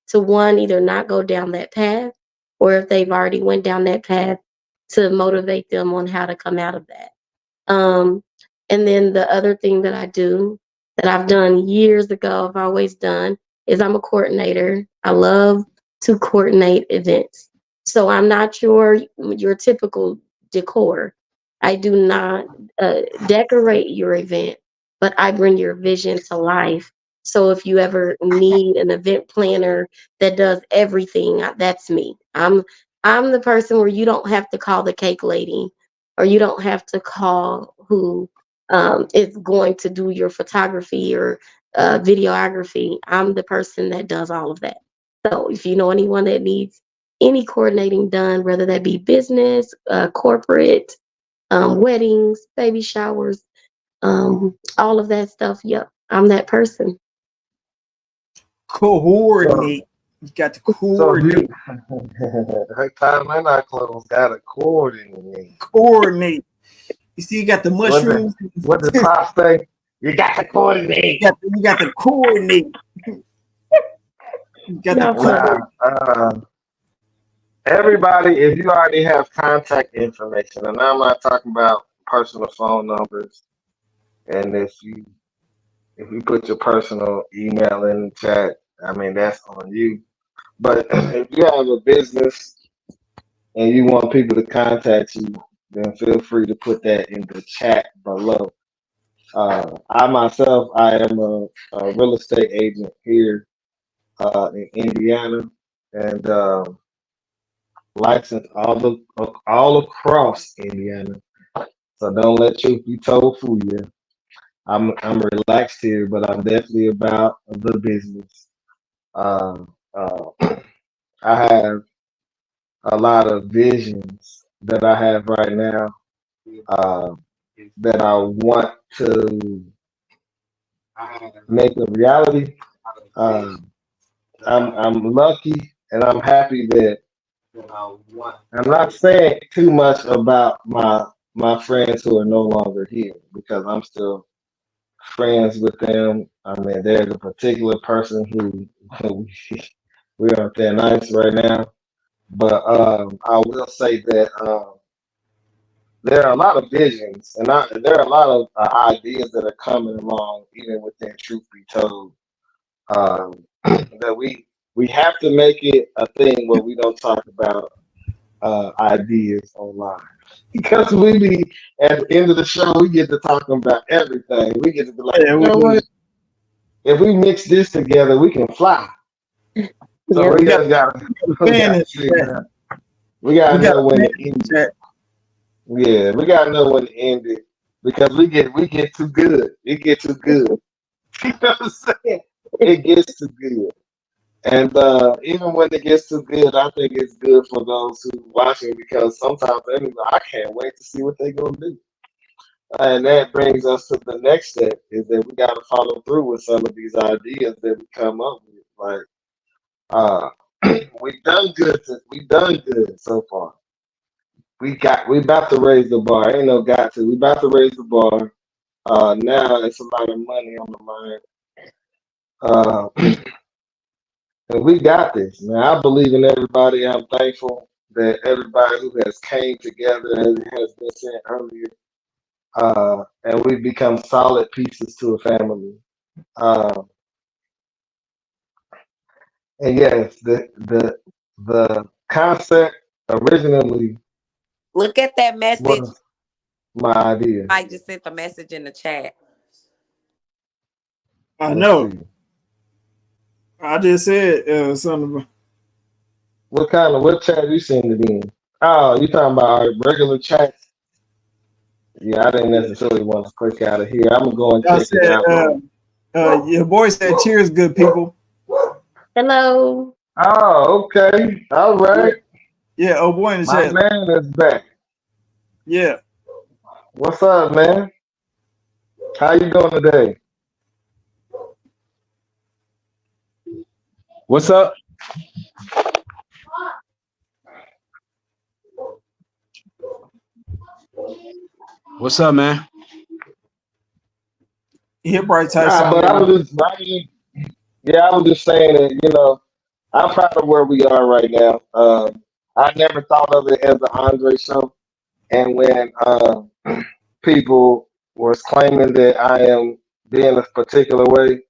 to one, either not go down that path, or if they've already went down that path, to motivate them on how to come out of that. Um, and then the other thing that I do, that I've done years ago, I've always done, is I'm a coordinator. I love to coordinate events. So I'm not your typical decor. I do not decorate your event, but I bring your vision to life. So if you ever need an event planner that does everything, that's me. I'm the person where you don't have to call the cake lady, or you don't have to call who is going to do your photography or videography. I'm the person that does all of that. So if you know anyone that needs any coordinating done, whether that be business, corporate, weddings, baby showers, all of that stuff, yep, I'm that person. so Coordinate. You got to so if you coordinate. her time and our clothes got a coordinate. Coordinate. You see, you got the mushrooms. What the pop say? You got to coordinate. You got the coordinate. You got the Y'all funny. Now, everybody, if you already have contact information, and I'm not talking about personal phone numbers, and if you put your personal email in the chat, I mean that's on you. But if you have a business and you want people to contact you, then feel free to put that in the chat below. I myself, I am a real estate agent here in Indiana, and licensed all across Indiana. So don't let truth be told fool you. I'm relaxed here, but I'm definitely about the business. Uh, I have a lot of visions that I have right now uh, that I want to make a reality. Um, I'm lucky and I'm happy that I'm not saying too much about my friends who are no longer here because I'm still friends with them. I mean, there's a particular person who we're on thin ice right now, but I will say that there are a lot of visions, and there are a lot of ideas that are coming along, even within Truth Be Told. Um, that we have to make it a thing where we don't talk about ideas online. Because we be at the end of the show, we get to talking about everything. We get to be like, Yeah, you we know do. what? If we mix this together, we can fly. So Yes, We we got just got a we fan got in to the chat. figure out. We We gotta got know a when fan to in end the it. chat. Yeah, we gotta know when to end it because we get too good. It get too good. You know what I'm saying? It gets too good. And even when it gets too good, I think it's good for those who watching because sometimes they be like, I can't wait to see what they're gonna do. And that brings us to the next step is that we gotta follow through with some of these ideas that we come up with. Like uh we done good so far. We about to raise the bar. Ain't no got to. We about to raise the bar. Now it's a lot of money on the line. And we got this, man. I believe in everybody. I'm thankful that everybody who has came together, as it has been said earlier, and we've become solid pieces to a family. Uh, and yes, the concept originally Look at that message. was my idea. I just sent the message in the chat. I Let's know. see. I just said something. What chat you send it in? Oh, you talking about our regular chat? Yeah, I didn't necessarily want to click out of here. I'm gonna go and I check it said, out. your boy said, "Cheers, good people." hello. Oh, okay. All Yeah, right. yeah. Oh boy in the My chat. man is back. Yeah, What's up, man? How you doing today? What's up? What's up, man? he'll probably type Nah, something but in there. yeah, I was just saying that, I'm proud of where we are right now. I never thought of it as an Andre show. And when people was claiming that I am being a particular way,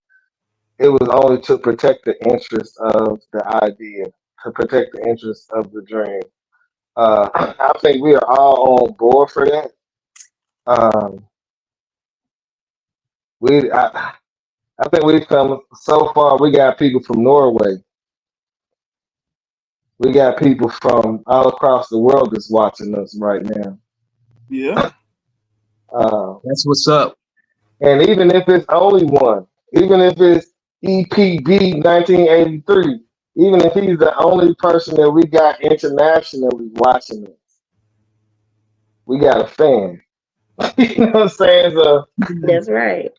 it was only to protect the interest of the idea, to protect the interest of the dream. I think we are all on board for that. Um, I think we've come so far. We got people from Norway. We got people from all across the world that's watching us right now. Yeah, Uh, That's what's up. and even if it's only one, even if it's EPB 1983, even if he's the only person that we got internationally watching us, we got a fan. You know what I'm saying? That's right.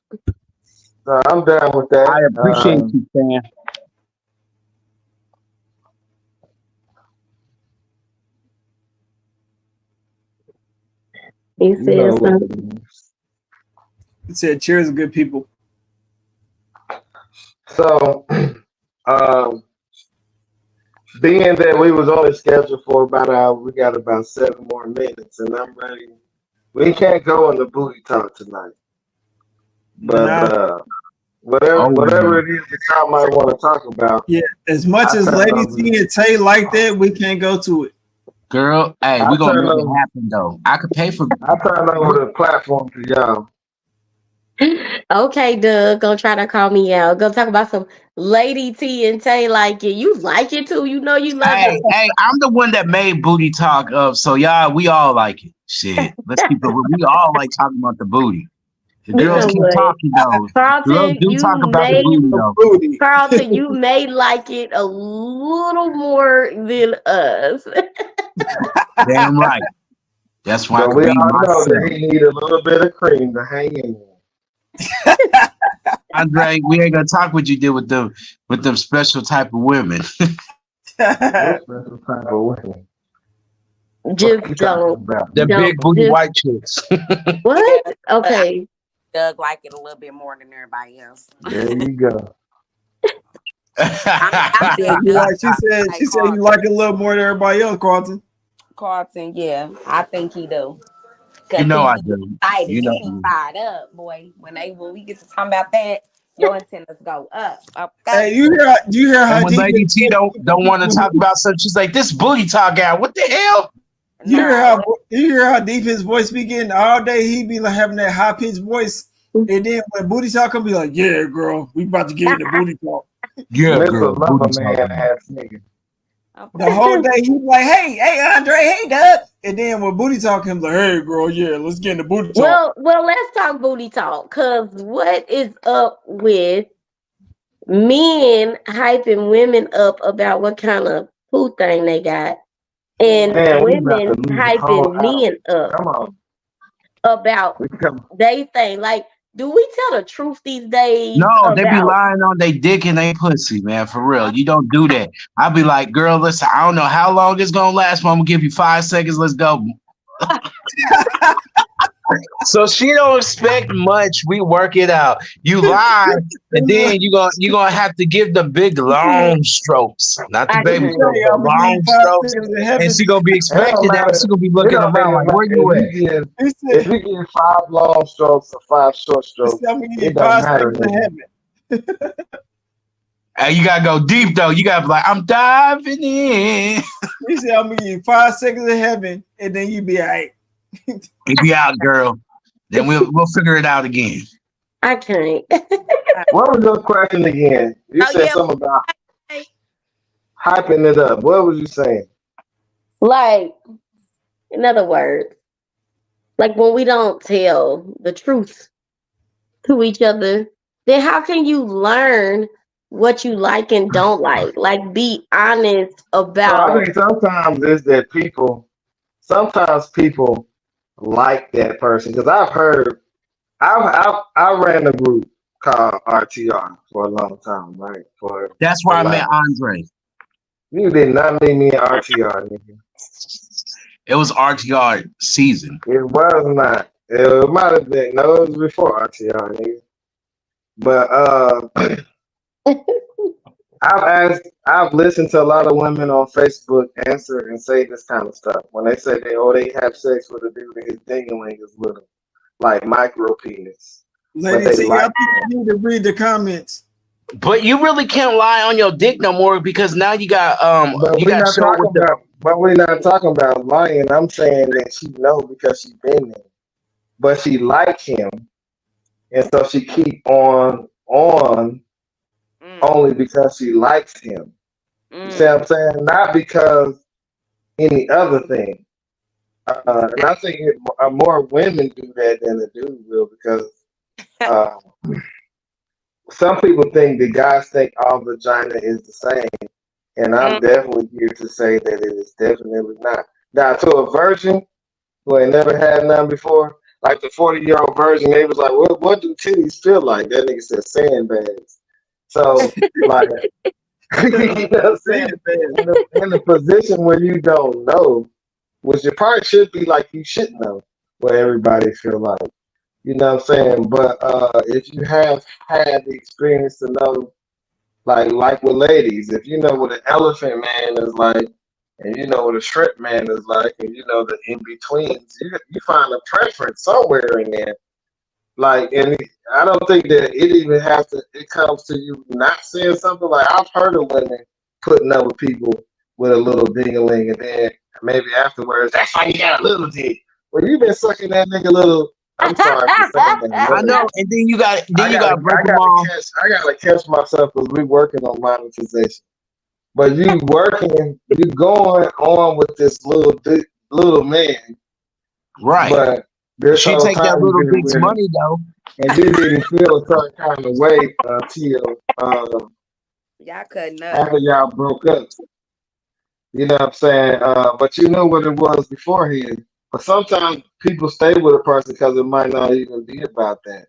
So I'm down with I that. appreciate you, fam. He You said know what something. it is. he said, "Cheers, good people." So, um, being that we was only scheduled for about an hour, we got about 7 more minutes, and I'm ready. We can't go into booty talk tonight, but Nah, Oh, whatever it is that y'all might want to talk about, yeah. As much I as turn Lady over. T and Tay like that, we can't go to it. girl. Hey, I we're gonna turn make it over. happen though. I could pay for. I turn over the platform to y'all. Okay, Doug, gonna try to call me out. Gonna talk about some Lady T and Tay like it. You like it too. You know you love Hey, it. hey, I'm the one that made booty talk up. So y'all, we all like it. Shit, let's keep it. We all like talking about the booty. The You girls know keep what? talking though. Girls Carlton, do you talk about the may booty though. Booty. Carlton, you may like it a little more than us. Damn right. That's why I But could we be all know that myself. he need a little bit of cream to hang in there. Andre, we ain't gonna talk what you did with them special type of women. What special type of women? What Just you talking don't, about? The don't, big booty just white chicks. what? Yeah, I Okay, Doug like it a little bit more than everybody else. There you go. I mean, I Yeah, think you Doug like she like said you Carlton. like it a little more than everybody else, Carlton. Carlton, yeah, I think he do. You Cause know he I be do. excited. You know. He be fired up, boy. When we get to talking about that, your antennas go up. Hey, Okay. you hear And how when deep Lady T don't want to talk about something, she's like, "This booty talk out. What the hell?" Nah, what you hear how deep his voice be getting all day. He be like having that high pitched voice, and then when booty talk, come be like, "Yeah, girl, we about to get into booty talk." Yeah, Mr. girl, booty Lover talk. Man ass nigga. The okay. whole day he be like, hey, Andre, hey, Dub. And then when booty talk, him like, hey, girl, yeah, let's get into booty talk. well, let's talk booty talk. Cause what is up with men hyping women up about what kind of poo thing they got, and Mm. Man, we about to women lose the whole hyping hour. men up Come on. about We come. they thing. Like, do we tell the truth these days No, they be about? lying on they dick and they pussy, man. For real, you don't do that. I be like, girl, listen, I don't know how long it's gonna last, but I'm gonna give you 5 seconds. Let's go. So she don't expect much. We work it out. You lie, and then you gonna have to give the big long strokes, not the I He baby can't. say, strokes, the I'm gonna give you long 5 strokes. seconds of And heaven. she gonna be It don't expecting that. She matter. gonna be It looking don't around even like, matter where you at? He if said, you get 5 long strokes or 5 short he said, strokes. I'm gonna give you It don't five matter, seconds of nigga. heaven. And you gotta go deep though. You gotta be like, I'm diving in. He said, I'm gonna give you 5 seconds of heaven, and then you be all right. You be out, girl. Then we'll figure it out again. I can't. What was your question again? You Oh said yeah. something about Okay. hyping it up. What was you saying? Like, in other words, like when we don't tell the truth to each other, then how can you learn what you like and don't like? Like, be honest So I about. think sometimes it's that sometimes people like that person because I've heard, I ran a group called RTR for a long time, right? For That's the where I met last, Andre. you did not meet me in RTR, nigga. It was RTR season. It was not. It might have been. No, it was before RTR, nigga. But I've listened to a lot of women on Facebook answer and say this kind of stuff when they say they have sex with a dude and his dingling is little, like micro penis, but Lady they T, I like think that. you need to read the comments. But you really can't lie on your dick no more because now But you we're got to not show what talking the about. But we're not talking about lying. I'm saying that she know because she been there, but she like him, and so she keep on Mm, only because she likes him. You see what mm. I'm saying? Not because any other thing. And I think more women do that than the dude will because uh, some people think that guys think all vagina is the same, and I'm Mm. definitely here to say that it is definitely not. Now, to a virgin who ain't never had none before, like the 40-year-old virgin, they was like, what do titties feel like? That nigga said sandbags. So, like, you know what I'm saying? Sandbag. In a position where you don't know, which it probably should be like you should know what everybody feel like. You know what I'm saying? But if you have had the experience to know, like with ladies, if you know what an elephant man is like, and you know what a shrimp man is like, and you know the in betweens, you find a preference somewhere in there. Like, and I don't think that it even has to. It comes to you not saying something. Like I've heard of women putting up with people with a little ding-a-ling, and then maybe afterwards, that's why you got a little dick. Well, you've been sucking that nigga little. I'm sorry for saying that I word. know, and then I you gotta, gotta break I them gotta off. catch, I gotta catch myself because we working on monetization. But you going on with this little man, Right. but this She whole take time that you've little been dick's with him money though. and you didn't feel a certain kind of way until Y'all cutting up. after y'all broke up. You know what I'm saying? But you knew what it was beforehand. But sometimes people stay with a person because it might not even be about that.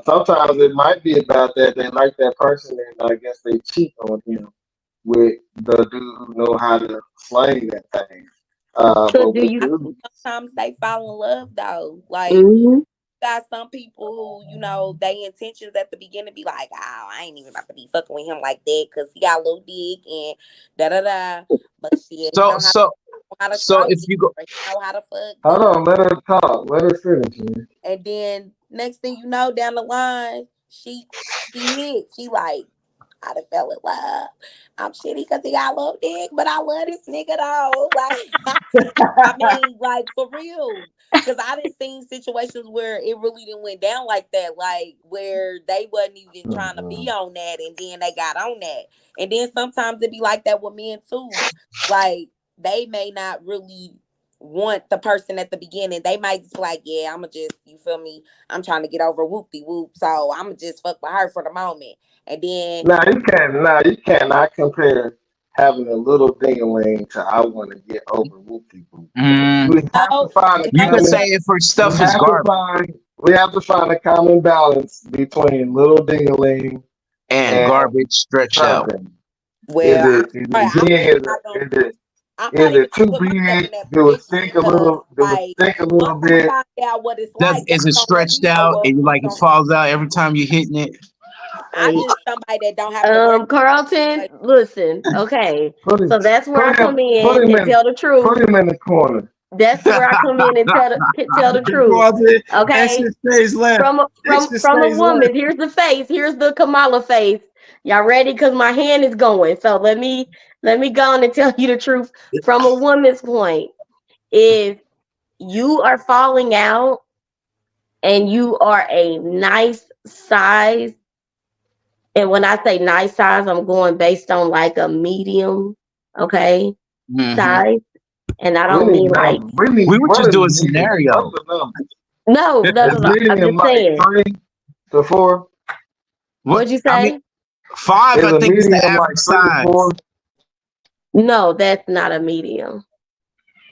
Sometimes it might be about that they like that person and I guess they cheat on him with the dude who know how to slang that thing. So But do with I you? think dudes, sometimes they fall in love though. Like Mhm. got some people who, they intentions at the beginning be like, oh, I ain't even about to be fucking with him like that because he got a little dick and da da da. But shit, he So know how to so how to So stroke if it, you go, or he know how to fuck Hold good. on, let her talk. Let her finish, man. And then next thing you know, down the line, she hit. She like, I done fell in love. I'm shitty because he got a little dick, but I love this nigga though. Like, I mean, like for real. Cause I didn't seen situations where it really didn't went down like that, like where they wasn't even trying to be Mhm. on that and then they got on that. And then sometimes it be like that with men too. Like they may not really want the person at the beginning. They might just be like, yeah, I'ma just, you feel me? I'm trying to get over whoop de whoop. So I'ma just fuck with her for the moment. And then Now you can't. Now you cannot compare having a little ding to I want to get over whoopty whoop. mm, We have to no, find a you no, could say common. because if her We stuff is have to garbage find. We have to find a common balance between little ding and and garbage stretched out. something. Is well, it is sorry, it big? I'm Is not even it too gonna put myself big? in that Do it stink predicament a because little? Do it like stink a once little I bit? find out what it's Does like, y'all is it gonna let stretched me know out and what's like it gonna falls happen. out every time you're hitting it? I Right. just somebody that don't have to worry Carlton, about listen, okay. Put him, So that's where I put him, come in put him and in, tell the truth. put him in the corner. That's where I come in and tell the truth. Okay. Exit stage left. Exit From a stage left. woman. Here's the face. Here's the Kamala face. Y'all ready? Because my hand is going. So let me go on and tell you the truth from a woman's point. If you are falling out and you are a nice size, and when I say nice size, I'm going based on like a medium, okay, Hmm. size. And I We don't need mean like numbers. We We need were what just is doing medium? What's scenarios. the number? no, no, no, Is no. I'm medium just like saying. 3 to 4? What What'd you I mean, say? five, Is I a think, is the medium average like 3 to 4? size. No, that's not a medium.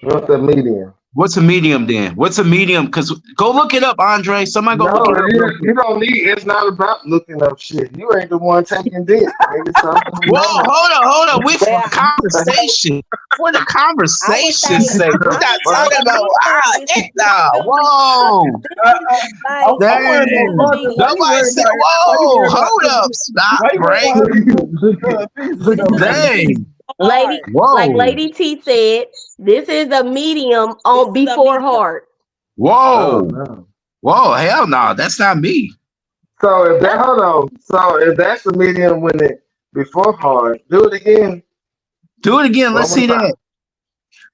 What's a medium? What's a medium then? What's a medium? Because go look it up, Andre. Somebody go No, look it up real you quick. don't need. It's not about looking up shit. You ain't the one taking dick, nigga. So you Whoa, know. hold on. We well, I would say conversation. For the I would conversation's say sake, we're I not would say talking a about medium is heck no. really Whoa, I, really I, like I'm worried it's about a dang. Carter. Why medium. you Nobody worried said about? Why you whoa. worried about Hold other up, people? stop, Why you worried break. about other people's pieces This though? is a medium Dang. Lady, hard. like Whoa, Lady T said, this is a medium This on is a before medium. heart. oh whoa, no. whoa. Hell no, that's not me. So if that That's hold on. So if that's the medium when it before hard, do it again. Do it again. One Let's more see that. time.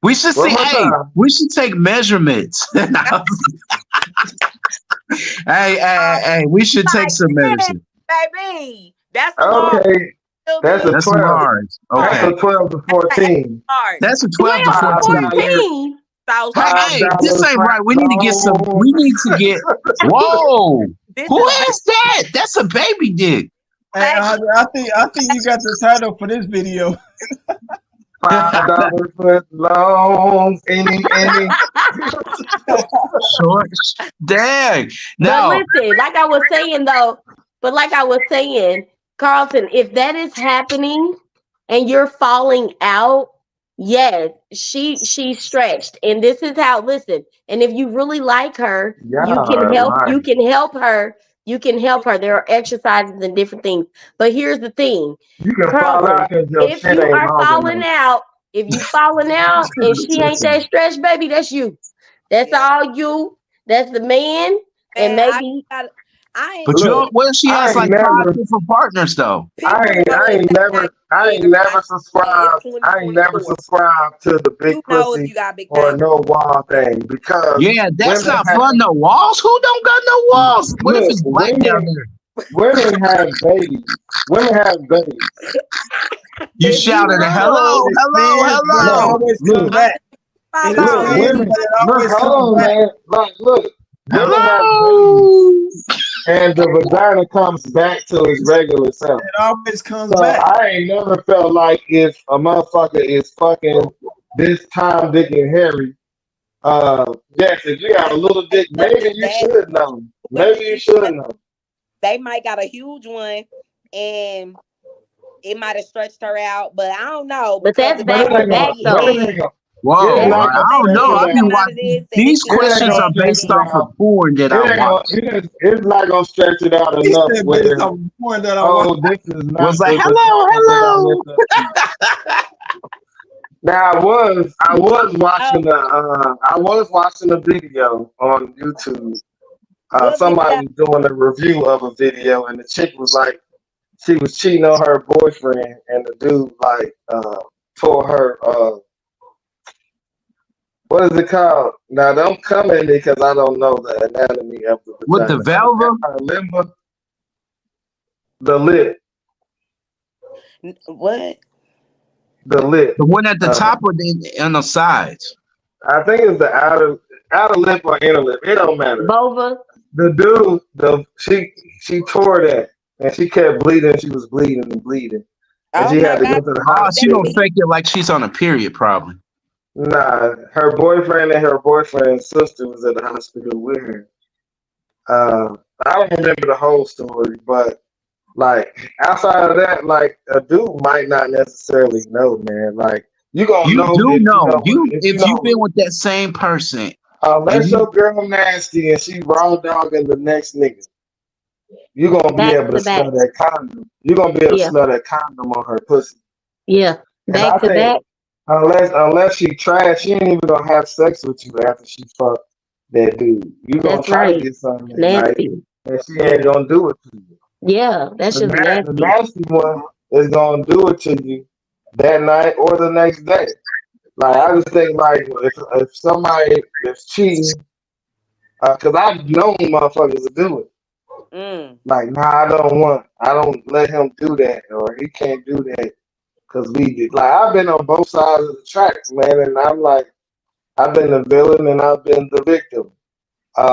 We should One see. more Hey, time. we should take measurements. Hey. We should take Like, some yeah, medicine. baby. That's a large, Okay. little That's a big That's 12. large. That's hard. Okay. a 12 to That's an 14. hard. That's a 12 to 12 to 14. $5. 14. So Hey, see, hey, this $5 ain't flat right. We need to get some. loan. We need to get. Whoa. this Who is baby. is that? That's a baby dick. Hey, Baby, I think you got the title for this video. $5 flat loans. Any. Short. Dang. But Now, listen, like I was saying though, but like I was saying, Carlton, if that is happening and you're falling out, yes, she's stretched. And this is how, listen, and if you really like her, Y'all are you lying. can help her. You can help her. There are exercises and different things. But here's the thing, You can fall Carlton, out because your if shit you ain't are long falling enough. out, if you falling out and she ain't that stretched, baby, that's you. That's yeah, all you. That's the man. And man. I maybe got. I ain't but you Look, know, people. what if she I has ain't like five never, different partners though? People know I if ain't they got never, I big ain't or not. never It's subscribed. I ain't never 2024. subscribed to the big You know if pussy you got big or things. no wall thing because Yeah, that's women not have, fun. No walls. Who don't got no walls? What if look, it's black down there? women have babies. Women have babies. You if you shouted, It know, hello, expands, but it Look, hello, always comes look, I'm back. just fall It out. look, expands, women, but Everybody, it look, always hold comes on, back. man. Like, look, women have babies hello. and the vagina comes back to its regular self. It always comes So back. I ain't never felt like if a motherfucker is fucking this Tom, Dick, and Harry. Yes, if you got a that's little like dick, what maybe is you that? should know. Women Maybe you be should like, know. they might got a huge one, and it might have stretched her out, but I don't know but because that's if But they back it to got ain't that gonna. back big But it though. ain't head, gonna. Whoa, It's That's and not I if gonna they don't stretch know. really it I come be out. out of watching. this and this These is It what ain't questions they gonna are stretch based it off of out. porn that I It ain't gonna. watch. It's not gonna stretch it out He enough said based where off the point that I want. oh, this is Was not like, the vagina that I hello. lift up to. Now Oh, I was watching a video on YouTube. what Somebody video? was doing a review of a video, and the chick was like, she was cheating on her boyfriend, and the dude like told her what is it called? Now don't come at me because I don't know the anatomy of the With the vagina. vulva, Her limber, the lip, What? the lip. the one at the Uh, top or on the sides? I think it's the outer lip or inner lip. It don't matter. Bova. The dude, she tore that, and she kept bleeding. She was bleeding and bleeding, and Oh she my had to God, go to the Oh, she that gonna hospital. be fake it like she's on a period, probably. Nah, her boyfriend and her boyfriend's sister was at the hospital with her. I don't remember the whole story, but like outside of that, like a dude might not necessarily know, man. Like you gonna You know do if you know know you if you if you've know been with that same person and unless you your girl nasty and she raw dogging the next nigga, you gonna be Back able to to back. smell that condom. You gonna be able to Yeah. smell that condom on her pussy. Yeah. And I Back to think back. unless she trash, she ain't even gonna have sex with you after she fuck that dude. You gonna That's try to right. get something that night, Nasty. and she ain't gonna do it to you. Yeah. That's just The nasty. nasty one is gonna do it to you that night or the next day. Like right. I just think like if somebody is cheating, cause I've known motherfuckers to do it. Mm. Like nah, I don't let him do that or he can't do that because we did. Like I've been on both sides of the tracks, man, and I'm like I've been the villain and I've been the victim.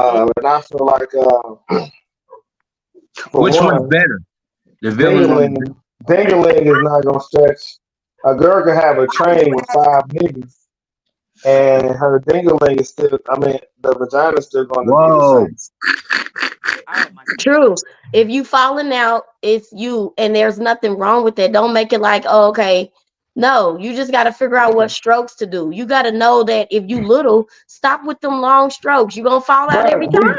Mm. And I feel like for which one's one, better? The villain or the dingling dingling is not gonna stretch. A girl can have a How you train with have five niggas, and her dingling is still. I mean, the vagina's still going to be the whoa. same. oh my goodness. True. If you falling out, it's you, and there's nothing wrong with that. Don't make it like, oh, okay. No, you just got to figure out what strokes to do. You got to know that if you little, stop with them long strokes. You're gonna fall out every time.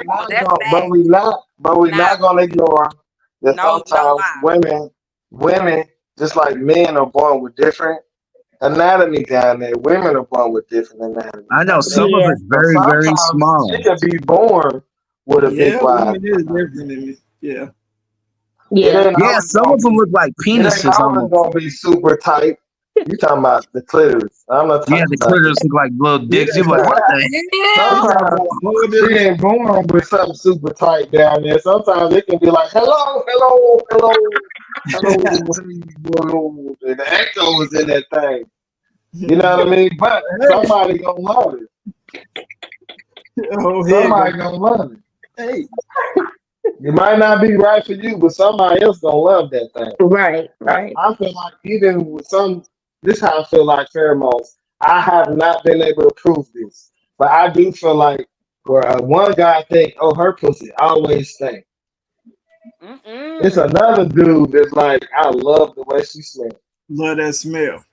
Oh, that's fact. But we not No, gonna ignore that no sometimes lie. women, just like men, are born with different anatomy down there. Women are born with different anatomy I know down there. some of Yeah. it's So very, very sometimes she small. can be born with a big Yeah, wide women is vagina. different than me. Yeah. It Yeah. ain't Yeah, always some gonna of them be. look like It ain't penises always almost. gonna be super tight. You talking about the clitoris? I'm not Yeah, talking the about clitoris look like little dicks. You're like, that. what the You hell? talking Sometimes about she borders? ain't born with something super tight down there. Sometimes it can be like, hello, hello, hello, hello, hello. And the echo is in that thing. You know what I mean? But Hey, somebody gonna love it. oh, here you go. Somebody gonna love it. Hey, It might not be right for you, but somebody else gonna love that thing. Right. Right. I feel like even with some, this how I feel like pheromones. I have not been able to prove this, but I do feel like where one guy think, oh, her pussy always stink. It's Mm-mm. another dude that's like, I love the way she smells. love that smell.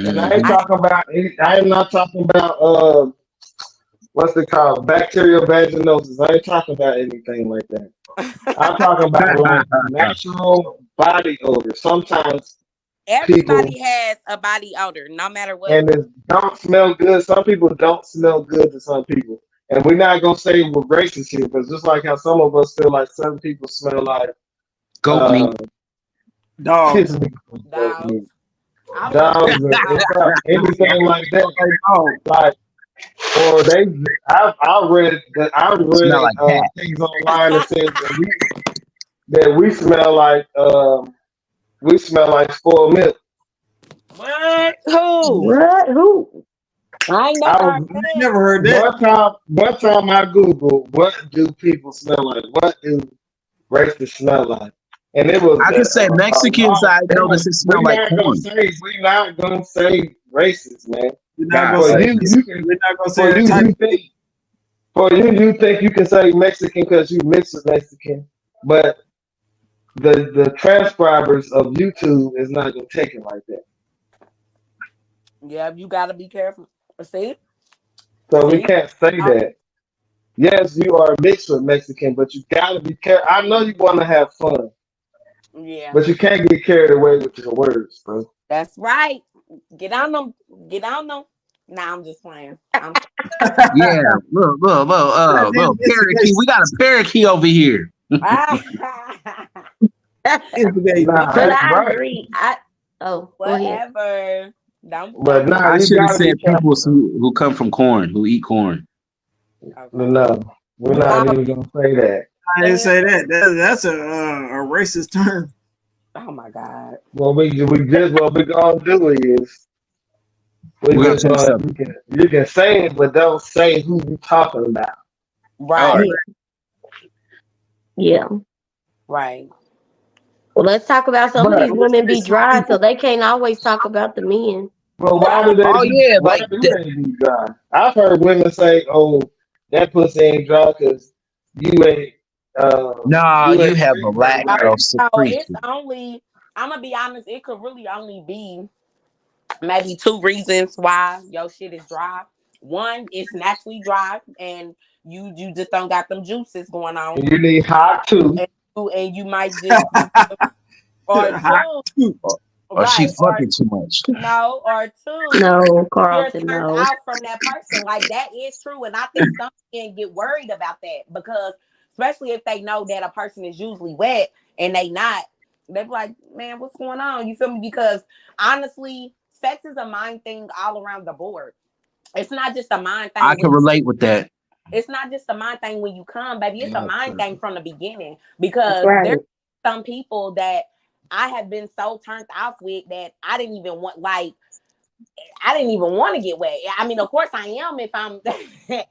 And I ain't Hmm. I talking about, I am not talking about, what's it called, bacterial vaginosis. I ain't talking about anything like that. I'm talking about like natural body odor. Sometimes people everybody has a body odor, no matter what. and it don't smell good. Some people don't smell good to some people. And we're not gonna say we're racist here, but just like how some of us feel like some people smell like Goat uh meat. Dogs. Dogs. I was gonna say dogs and dogs. stuff, anything like that. Hey, dog. Like or they I Smell read like cat. things online that says that we smell like spoiled milk. What? Who? What? Who? I ain't I never heard was I ain't that. never heard that. one time I Googled what do people smell like? What do racists smell like? And it was I can say a Mexicans, lot. I notice it smell like corn. We not gonna say racist, man. We're not gonna God For say bless you, you. you can. we're not gonna For say the type you think. For you think you can say Mexican because you mix with Mexican, but the transcribers of YouTube is not gonna take it like that. Yeah, you gotta be careful. See? So we See? can't say Oh, that. Yes, you are mixed with Mexican, but you gotta be careful. I know you want to have fun, Yeah, But you can't get carried away with your words, bro. that's right. Get on them. Get on them. Nah, I'm just playing. I'm Yeah, little parakeet. We got a parakeet over here. Instigate. Nah, But that's I right. agree. Oh, go ahead. whatever. But Don't. nah, I you should have gotta be said people careful though. who come from corn, who eat corn. Okay. No, we're not Oh, even gonna say that. I didn't say that. That's a racist term. oh my God. What we gonna do is we We're gonna just say gonna something. you can say it, but don't say who you talking about. All right. Right. Yeah. Yeah. Right. Well, let's talk about some of But these women be It's some dry, so people. they can't always talk about the men. why Right. do they Oh be yeah, why do they be dry? I've heard women say, "Oh, that pussy ain't dry because you ain't no, you you ain't have a treating her lack Oh, right." of no, it's secretion. only. I'm gonna be honest. It could really only be maybe two reasons why your shit is dry. One, it's naturally dry, and you just don't got them juices going on, And you need hot too. and you might just or Hot two, too. Or she right, or fucking too much. no, or two, No, you're Carlton, turned no. off from that person. Like that is true, and I think some men get worried about that because, especially if they know that a person is usually wet and they not, they be like, man, what's going on? You feel me? Because honestly, sex is a mind thing all around the board. It's not just a mind I thing can when relate with that. it's not just a mind thing when you come, baby. It's a Not mind thing perfect. from the beginning because Right. there's some people that I have been so turned off with that I didn't even want. Like I didn't even want to get wet. I mean, of course I am if I'm if you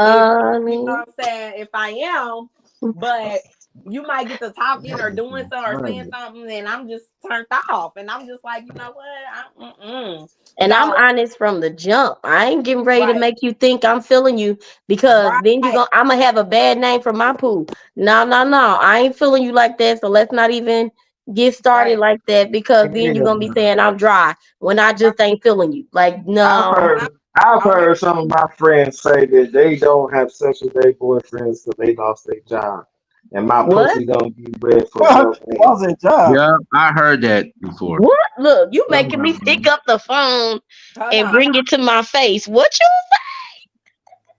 know Honey. what I'm saying, if I am, but you might get to talking or doing something or saying Right. something and I'm just turned off and I'm just like, you know what? And I'm So honest from the jump. I ain't getting ready to right, make you think I'm feeling you because then right, I'm gonna have a bad name for my poo. No, no, no. I ain't feeling you like that. So let's not even get started right, like that because then you're Yeah. gonna be saying I'm dry when I right. just ain't feeling you. Like, I've no. No, heard I've don't heard some of my friends say that they don't have sex with their boyfriends because they lost their job, and my What? pussy gonna be red for Well, so bad. was a job. Yeah, I heard that before. What? Look, you Some making of me them. stick up the phone hold and on. bring it to my face. What you?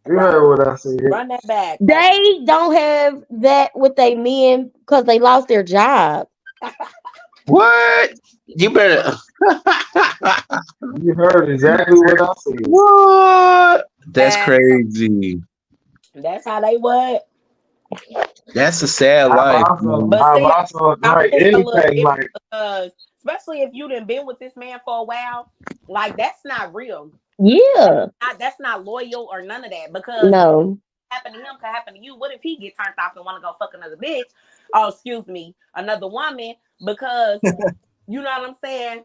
You Run heard what I said. run that back, baby. They don't have that with they men because they lost their job. What? You better. You heard exactly what I said. What? That's And crazy. that's how they would. That's a sad life, man. But I've see, also I like think it's a little anything different like because, especially if you done been with this man for a while, like that's not real. Yeah. That's not loyal or none of that. Because what No. happened to him could happen to you. What if he get turned off and want to go fuck another bitch? Oh, excuse me, another woman? Because you know what I'm saying.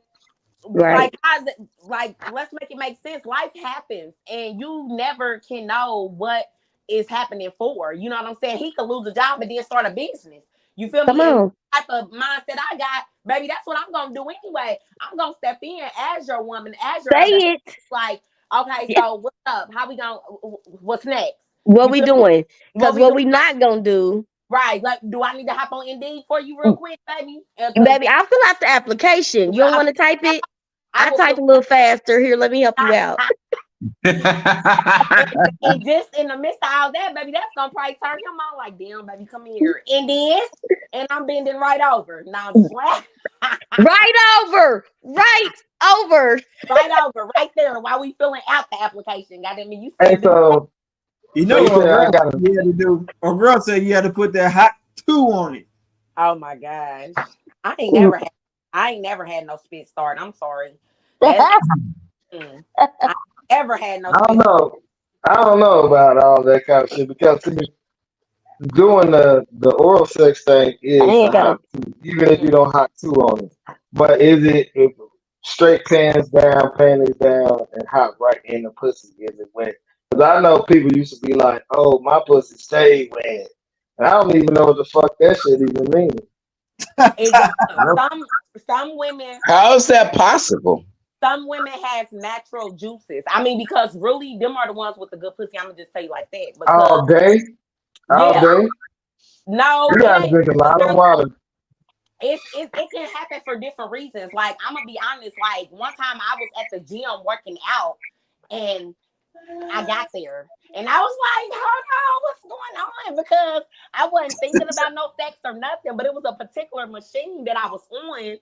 Right. Like, like let's make it make sense. Life happens, and you never can know what is happening for. You know what I'm saying? He could lose a job and then start a business. You feel Come me? And on. type of mindset I got, baby, that's what I'm gonna do anyway. I'm gonna step in as your woman, as your Say other. it. Like, okay, Yeah. so what's up? How we gonna? What's next? What You we feel doing? what Because we what doing? we not gonna do, Right? Like, do I need to hop on Indeed for you real quick, baby? Because baby, I'll fill out the application. You don't want to type it? I I will type feel. a little faster. Here, let me help you out. And, and just in the midst of all that, baby, that's gonna probably turn him on. Like, damn, baby, come here. And I'm bending right over. Now I'm just like, Right over. Right over. right over, right there, while we filling out the application. Goddamn it, you hey said do so You so know you what said I girl gotta said you had to do? A girl said you had to put that hot two on it. oh my gosh. I ain't Mm. never had I ain't never had no spit start. I'm sorry. That's I ever had no I don't spit. know. I don't know about all that kind of shit because see, doing the oral sex thing I is the ain't got hot a. two, even if Mm. you don't hot two on it. But is it if straight pants down, panties down, and hot right in the pussy? Is it wet? Because I know people used to be like, "Oh, my pussy stay wet," and I don't even know what the fuck that shit even means. It does. Well, Some women how is that possible? has natural juices. I mean, because really, them are the ones with the good pussy. I'm gonna just tell you like that. Because All day, all yeah, day. no, You it gotta ain't drink a lot of necessarily. water. it can happen for different reasons. Like I'm gonna be honest. Like one time I was at the gym working out, and I got there, and I was like, "Hold on, what's going on?" Because I wasn't thinking about no sex or nothing, but it was a particular machine that I was on,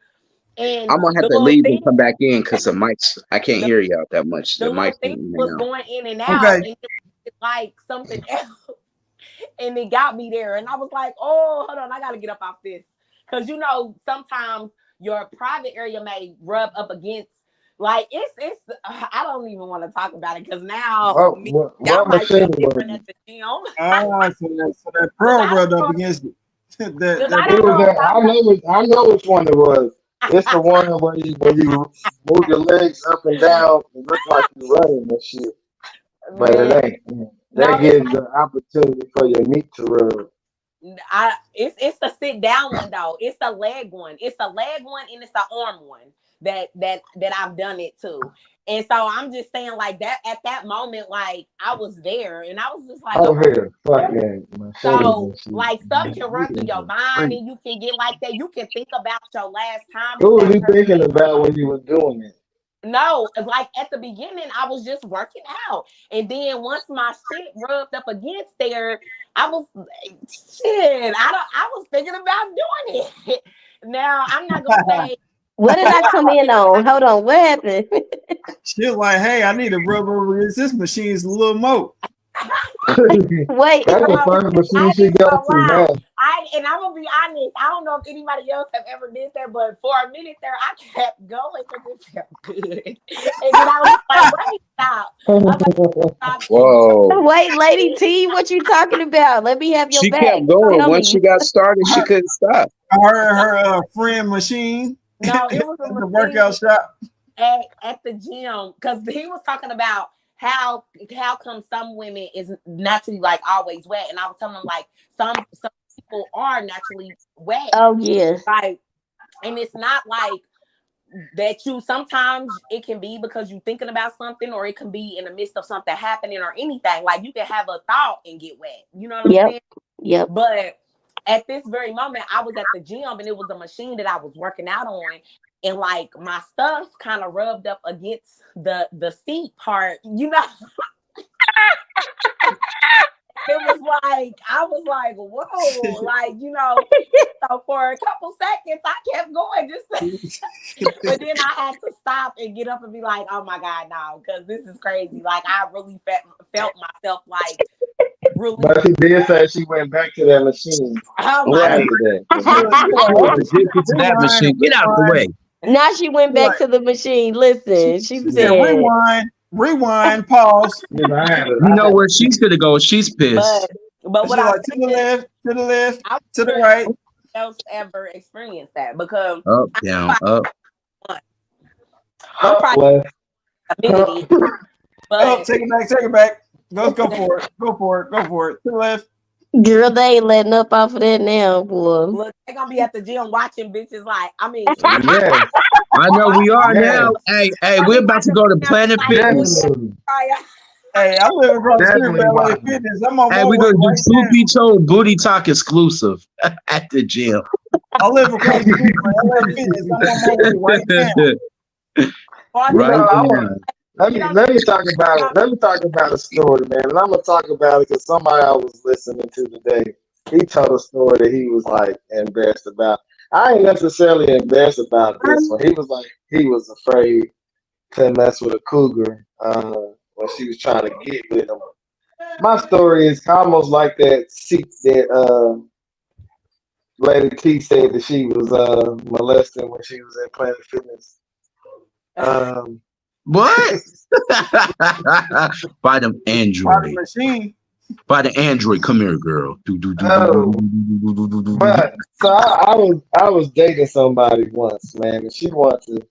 and I'm gonna have the to little leave and thing, come back in because the mics. I can't the, hear y'all that much. the The little mics thing in and was out. going in and out, Okay. and it was like something else, and it got me there, and I was like, "Oh, hold on, I gotta get up off this," because sometimes your private area may rub up against. Like it's I don't even want to talk about it because now y'all what might machine feel was different at the gym Ah, so that because pearl I rubbed up don't against it. that because that I it? don't Was know pearl. if that? y'all I know which one it was. It's the one where you move your legs up and down. It look like you're running and shit, but man. it ain't. That No, it's gives the opportunity for your meat to rub. it's the sit down one though. It's the leg one. It's the leg one and it's the arm one that I've done it too. And so I'm just saying like that at that moment, like I was there and I was just like, Oh okay. here, fucking machines So and shit. like stuff can You run through is your a mind freak. and you can get like that. You can think about your last time with What was that you thinking person. about when you were doing it? No, like at the beginning, I was just working out, and then once my shit rubbed up against there, I was like, shit. I was thinking about doing it. Now I'm not gonna say What did I what I come was in thinking on? about Hold on, what happened? She was like, "Hey, I need to rub over against this machine's a little more." Wait, That's the no, first machine I she ain't go gonna to lie. now. And I'm gonna be honest. I don't know if anybody else have ever did that, but for a minute there, I kept going because it felt good. And then I was like, "Let me stop." I was like, "Stop and do it." Whoa. wait, Lady T, what you talking about? Let me have your She back. kept going. Tell Once she me. got started, she Her, couldn't stop. her friend machine No, it at was a the machine workout shop. at the gym because he was talking about how come some women is naturally like always wet, and I was telling him like some people are naturally wet, Oh yes. like, and it's not like that you sometimes it can be because you thinking about something or it can be in the midst of something happening or anything like you can have a thought and get wet, you know what I'm Yep. saying? Yep. But at this very moment, I was at the gym and it was a machine that I was working out on, and like my stuff kind of rubbed up against the seat part, you know. It was like I was like, whoa, like So for a couple seconds, I kept going, just, but then I had to stop and get up and be like, oh my god, no, because this is crazy. Like I really felt myself like really. But she did say she went back to that machine Oh my Right. after god. that. She She was like, addicted to that rewind, machine. Get out the rewind. way. Now she went She back like, to the machine. she, Listen, she she said, Yeah. said, rewind, pause. You know, You I know had where a she's gonna go. She's pissed. But what She I like said, to the left, I to the wonder if right. anyone else ever experienced that because Up, I know down, I up. once. I'm up probably left, a minute up. in, Oh, but take it back, take it back. Go for it. Go for it. Go for it. To the left. girl, they ain't letting up off of that now, boy. look, they're gonna be at the gym watching bitches like, I mean, Yes, I know we watching are bitches now. yes, Hey, we're probably about to watching go to females be Planet like, oh Fitness. yeah, definitely, try it. Hey, I live across the street from definitely LA watching. Fitness. I'm on Hey, my we're way gonna do right Blue now. Beach Hole Booty Talk exclusive at the gym. I live across the street from LA Fitness. I'm on my way right now. Or You the know, Right girl, I want. now. Let you me don't let me talk about it. know. Let me talk about a story, man. And I'm gonna talk about it because somebody I was listening to today, he told a story that he was like embarrassed about. I ain't necessarily embarrassed about this one. He was like he was afraid to mess with a cougar when she was trying to get with him. My story is almost like that seat that Lady T said that she was molested when she was at Planet Fitness. Um, What? By the By the Android. machine. By the Android. Come here, girl. Do, do, do, do, do, oh, do, do, do, do, do, do, do. but so I was dating somebody once, man, and she wanted to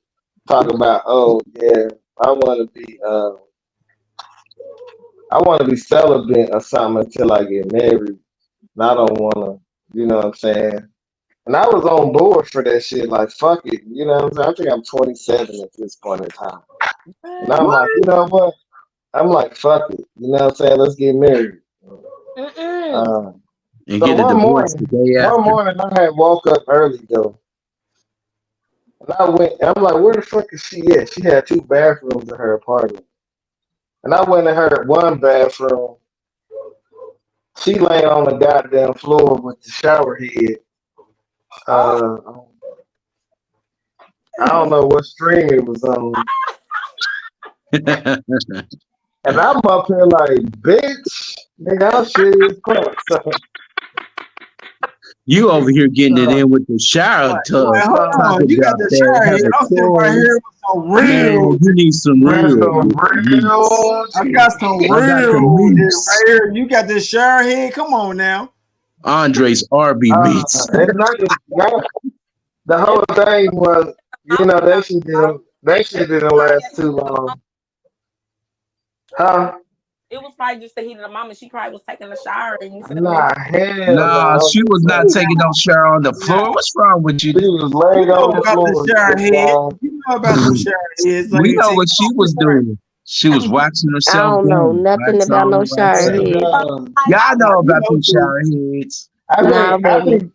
talk about, oh yeah, I want to be I want to be celibate or something until I get married. And I don't want to, you know what I'm saying? And I was on board for that shit. Like, fuck it. You know what I'm saying? I think I'm 27 at this point in time. And I'm What? like, you know what? I'm like, fuck it. You know what I'm saying? Let's get married. Mm-mm. Uh, And so get a one divorce the morning, day one after. morning I had woke up early though. And I went, I'm like, where the fuck is she at? She had two bathrooms in her apartment. And I went in her one bathroom. She laying on the goddamn floor with the shower head. Oh, Uh, I don't know what stream it was on. And I'm up here like, bitch, nigga, I'm shitty as fuck. You over here getting it So, in with the shower tub, Hold so, on, talking you got about the that shower head. having I'm sitting right chloral. here with some Man, real. you need some that's real some meats. real I got shit. some I got the real here, right meats. here. You got the shower head. Come on now. Andre's Arby meats. It's not just that. The whole thing was, I you know, don't know. that shit It didn't was probably last at the too heat of the long. moment. Huh? It was probably just the heat of the moment. She probably was taking a shower and you finna mess. Nah, hell Nah, no. she was not taking no shower on the floor. What's wrong with you? She was You laid know on the about the floor, shower just head. down. You know about them shower heads. Like We you know take what she was doing. She was waxing I herself don't know down. nothing Wax about no on, wax shower And out. head. Y'all now. know You about know them too. shower heads. Nah, I baby. think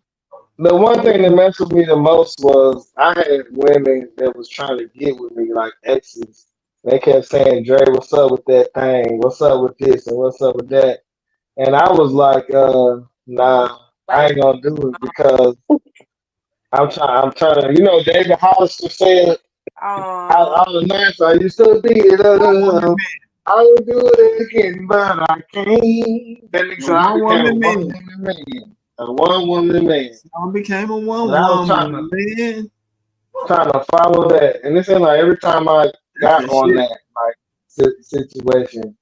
the one thing that messed with me the most was I had women that was trying to get with me, like exes. They kept saying, Dre, what's up with that thing? What's up with this and what's up with that? And I was like, nah, I Wait. ain't gonna do it because I'm trying to, you know, David Hollister said, Um, all the nights I used to be it, One woman I would do it again, but I can't. That nigga man. said I One became a woman one man. woman man, a one woman man, So I became a and one I was woman man. trying to follow that, and it seemed like every time I That's got that on shit. that like situation,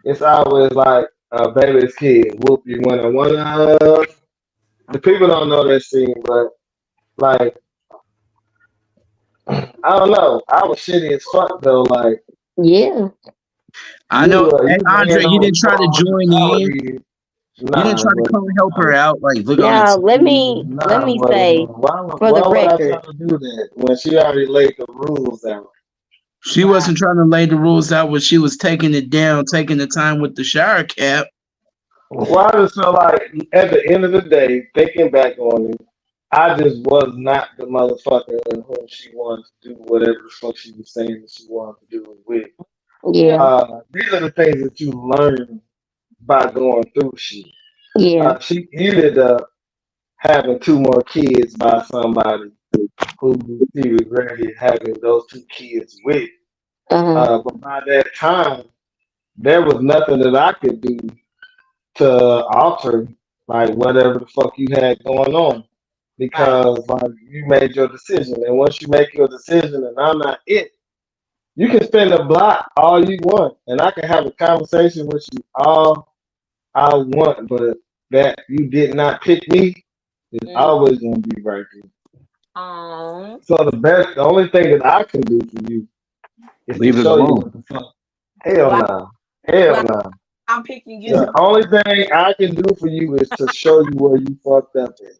it's always like a baby's kid, whoop you when I wanna. The people don't know that scene, but like I don't know, I was shitty as fuck though. Like Yeah. I know. Hey, you Andre, laying you on the didn't try to floor with the join shower in. head. You didn't Nah, try to come and help her nah, out. Like, look on the Now TV. let nah, me but say for the why would I try record. to do that when she already laid the rules out? She right. wasn't trying to lay the rules out when she was taking it down, taking the time with the shower cap. Well, I just feel like at the end of the day, thinking back on it, I just was not the motherfucker in whom she wanted to do whatever the fuck she was saying that she wanted to do it with. Yeah. Yeah. These are the things that you learn by going through shit. Yeah. She ended up having two more kids by somebody who she regretted having those two kids with. Uh-huh. But by that time, there was nothing that I could do to alter like whatever the fuck you had going on Right. because like you made your decision, and once you make your decision and I'm not it, you can spend a block all you want, and I can have a conversation with you all I want, but that you did not pick me is Mm. always gonna be right there. Um, So the only thing that I can do for you is to Leave it show you alone. what the fuck. Hell well, no. Hell well, no. I'm picking you. The only thing I can do for you is to show you where you fucked up at.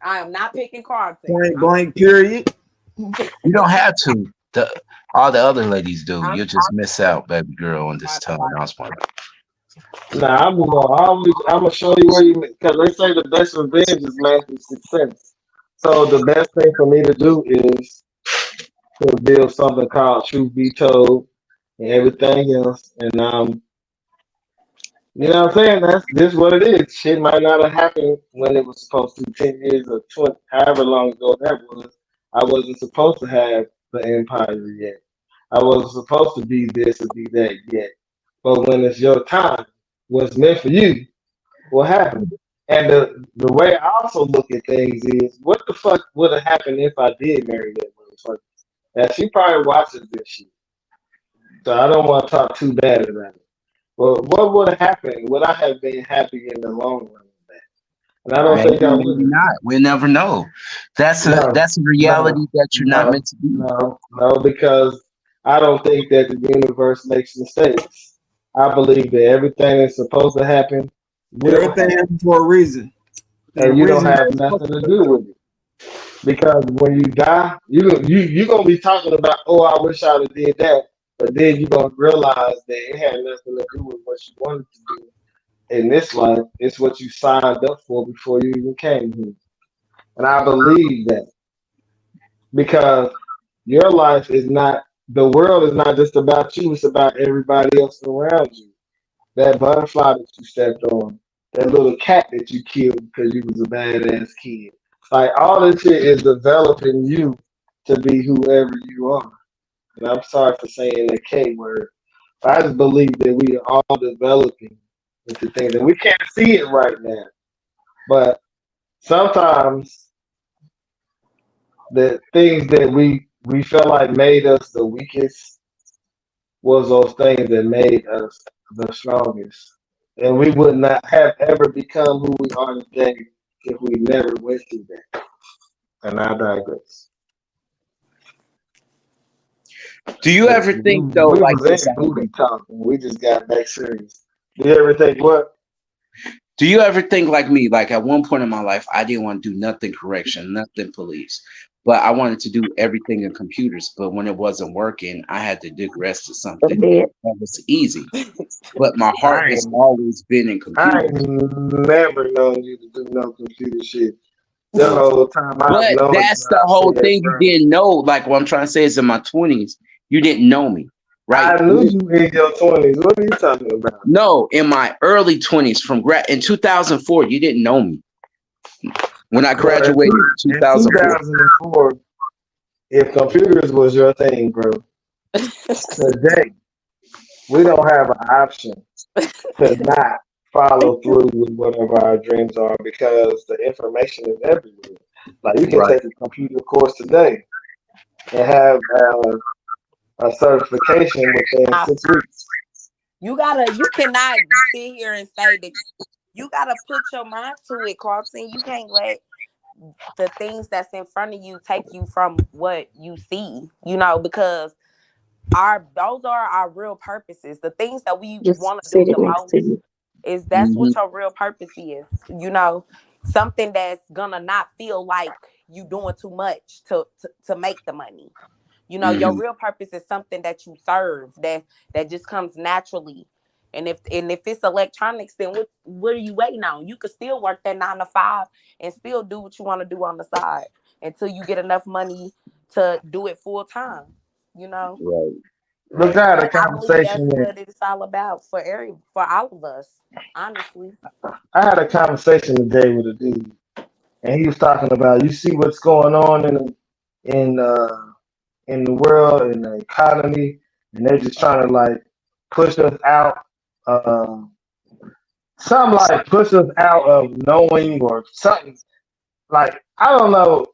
I am not picking Carlton. Point blank. Period. You don't have to. All the other ladies do. I'm You just miss out, baby girl, on this time. I was wondering. Nah, I'm just gonna always. I'm gonna show you where you because they say the best revenge is massive success. So the best thing for me to do is to build something called Truth Be Told and period. everything else. And you And know what I'm saying? That's this what it is. Shit might not have happened when it was supposed to. 10 years or 20, however long ago that was. I wasn't supposed to have the empire yet. I wasn't supposed to be this or be that yet. But when it's your time, what's meant for you will happen. And the way I also look at things is, what the fuck would have happened if I did marry that motherfucker? Now she probably watches this shit, so I don't want to talk too bad about it. But what would have happened? Would I have been happy in the long run with that? And I don't right. Maybe, think I would maybe have. not. We'll never know. No, That's a no, reality that you're not no, meant to be. no, because I don't think that the universe makes mistakes. I believe that everything that's supposed to happen will Everything happen, happens for a reason. And the and you don't reason have is supposed nothing to to work do out. with it. Because when you die, you gonna be talking about, oh, I wish I'd have did that, but then you gonna realize that it had nothing to do with what you wanted to do in this life. It's what you signed up for before you even came here, and I believe that. because your life is not, the world is not just about you, it's about everybody else around you. That butterfly that you stepped on, that little cat that you killed because you was a badass kid. Like all this shit is developing you to be whoever you are. And I'm sorry for saying the K word. But I just believe that we are all developing into things, and we can't see it right now. But sometimes the things that we felt like made us the weakest was those things that made us the strongest. And we would not have ever become who we are today if we never went through that. And I digress. Do you We, ever think though, we like was this? in booty talking. We just got back serious. Do you ever think what? Do you ever think like me? Like at one point in my life, I didn't want to do nothing correction, nothing police, but I wanted to do everything in computers. But when it wasn't working, I had to digress to Go something ahead. that was easy. But my I heart has ain't always been in I computers. ain't never known you to do no computer shit. The whole time I've But known you, that's the I whole said, thing. You bro. didn't know. Like what I'm trying to say is in my 20s, you didn't know me, right? I knew you in your 20s. What are you talking about? No, in my early 20s, from in 2004, you didn't know me when I Bro, graduated in in 2004. 2004, if computers was your thing, bro, today we don't have an option to not follow through with whatever our dreams are because the information is everywhere. Like you can Right. take a computer course today and have a certification within Now, 6 weeks. you cannot sit here and say that you gotta put your mind to it, Carlton. You can't let the things that's in front of you take you from what you see, because our those are our real purposes. The things that we Just want to do sit it the next to most you. is that's Hmm. what your real purpose is. Something that's gonna not feel like you doing too much to make the money. Your Hmm. real purpose is something that you serve that just comes naturally. And if it's electronics, then what are you waiting on? You could still work that 9 to 5 and still do what you want to do on the side until you get enough money to do it full time. You know, Right. Look, Right. I had a and I believe that's conversation what it's all about for all of us. Honestly. I had a conversation today with a dude, and he was talking about you see what's going on in in the world in the economy, and they're just trying to like push us out. Um, some like push us out of knowing or something. Like I don't know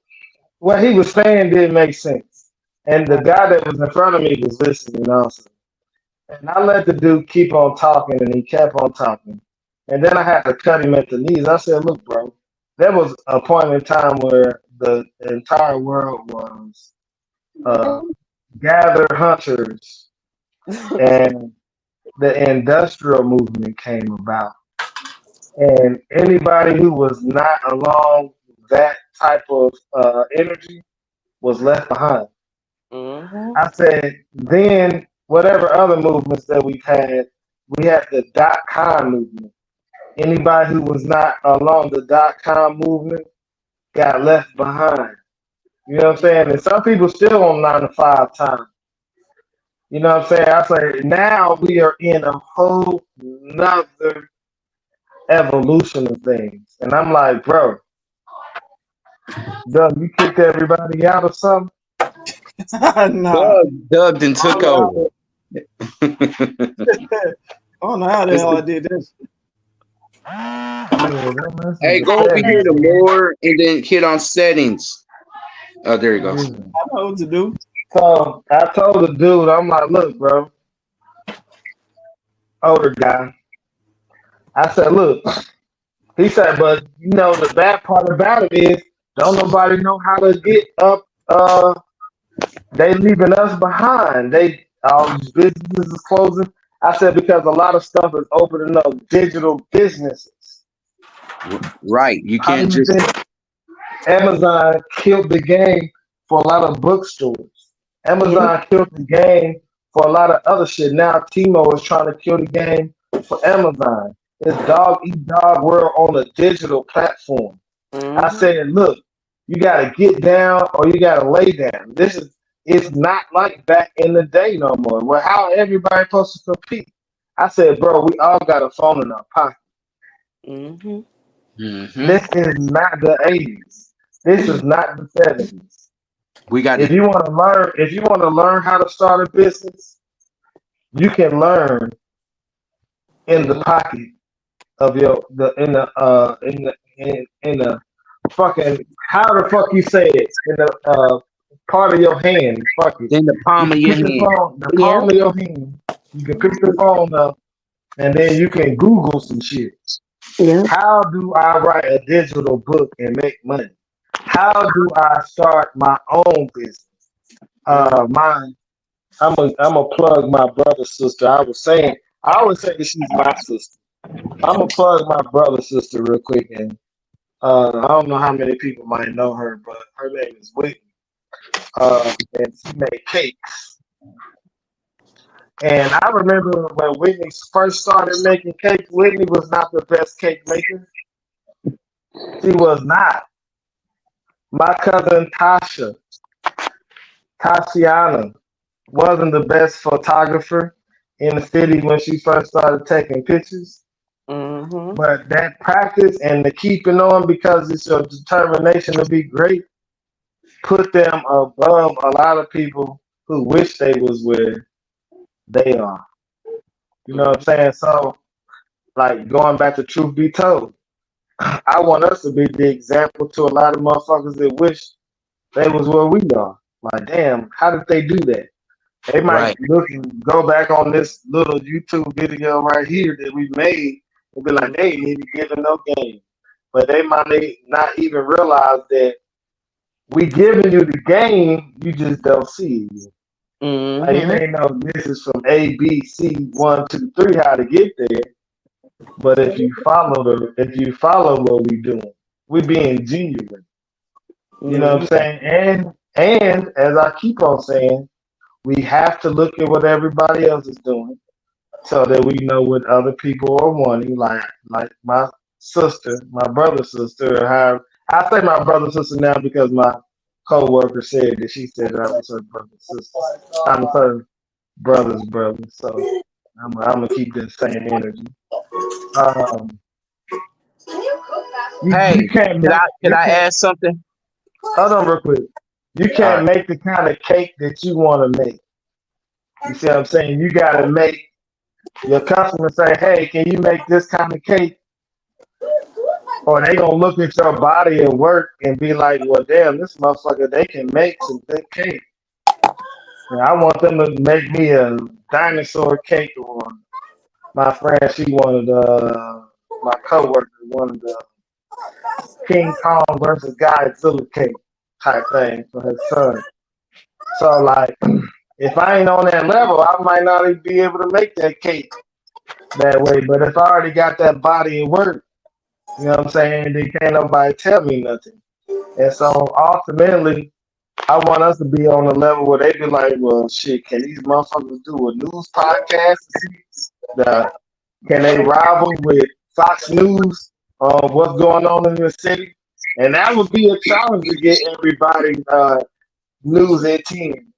what he was saying didn't make sense, and the guy that was in front of me was listening also. And I let the dude keep on talking, and he kept on talking. And then I had to cut him at the knees. I said, "Look, bro, there was a point in time where the entire world was uh, gather hunters, and the industrial movement came about. And anybody who was not along that type of energy was left behind." Hmm. I said, then whatever other movements that we had the .com movement. Anybody who was not along the .com movement got left behind. You know what I'm saying? And some people still on 9 to 5 time. You know what I'm saying? I say now we are in a whole nother evolution of things. And I'm like, bro, Doug, you kicked everybody out or something? Nah, Doug then I don't took know how over. the, I don't know how the It's hell I the- did this. Yeah, that mess hey, is go over Hey, here upsetting, to cousin. man. more and then hit on settings. Oh, there you go. Yeah. I know what to do. So I told the dude, I'm like, look, bro, older guy. I said, look, he said, but you know, the bad part about it is don't nobody know how to get up. They leaving us behind. They all these businesses is closing. I said because a lot of stuff is opening up digital businesses. Right. You How do can't you just. think Amazon killed the game for a lot of bookstores? Yep. Amazon killed the game for a lot of other shit. Now Timo is trying to kill the game for Amazon. It's dog eat dog world on a digital platform. I Hmm. said, look. You gotta get down or you gotta lay down. It's not like back in the day no more. Well, how everybody supposed to compete? I said, bro, we all got a phone in our pocket. Mm-hmm. Hmm. This is not the 80s. This is not the 70s. We got If it. you want to learn, if you want to learn how to start a business, you can learn in the Mm-hmm. pocket of your the in the fucking how the fuck you say it in the part of your hand. Fuck it. In the You palm of can your pick the hand. phone, the palm Yep. of your hand. You can pick the phone up, and then you can Google some shit. Yep. How do I write a digital book and make money? How do I start my own business? Mm-hmm. Mine. I'm a plug my brother's sister. I always say that she's my sister. I'm gonna plug my brother's sister real quick, and I don't know how many people might know her, but her name is Whitney. And she made cakes. And I remember when Whitney first started making cakes. Whitney was not the best cake maker. She was not. My cousin Tashiana, wasn't the best photographer in the city when she first started taking pictures. Mm-hmm. But that practice and the keeping on because it's your determination to be great put them above a lot of people who wish they was where they are. You know what I'm saying? So, like going back to truth be told, I want us to be the example to a lot of motherfuckers that wish they was where we are. Like, damn, how did they do that? They might Right. look and go back on this little YouTube video right here that we made and be like, they ain't even giving no game. But they might not even realize that we giving you the game, you just don't see it. Like you Mm-hmm. ain't know this is from A, B, C, 1, 2, 3, how to get there. But if you follow what we doing, we being genuine. You know what I'm Mm-hmm. saying? And as I keep on saying, we have to look at what everybody else is doing so that we know what other people are wanting. Like my sister, my brother's sister, or how I say my brother's sister now because my coworker said that she said I was her brother's sister. I was her brother's brother. So I'm gonna keep this same energy. Um, you Hey, can't can I make can you I can't add something? hold on real quick. You All can't right. make the kind of cake that you want to make. You see what I'm saying? You gotta make your customer say, "Hey, can you make this kind of cake?" Or they gonna look at your body and work and be like, "Well, damn, this motherfucker, they can make some good cake." And I want them to make me a dinosaur cake, or my friend, she wanted my coworker wanted the King Kong versus Godzilla cake type thing for his son. So like, if I ain't on that level, I might not even be able to make that cake that way. But if I already got that body and work, you know what I'm saying, then can't nobody tell me nothing. And so ultimately, I want us to be on a level where they be like, well, shit, can these motherfuckers do a news podcast? The, can they rival with Fox News on what's going on in the city? And that would be a challenge to get everybody news at 10.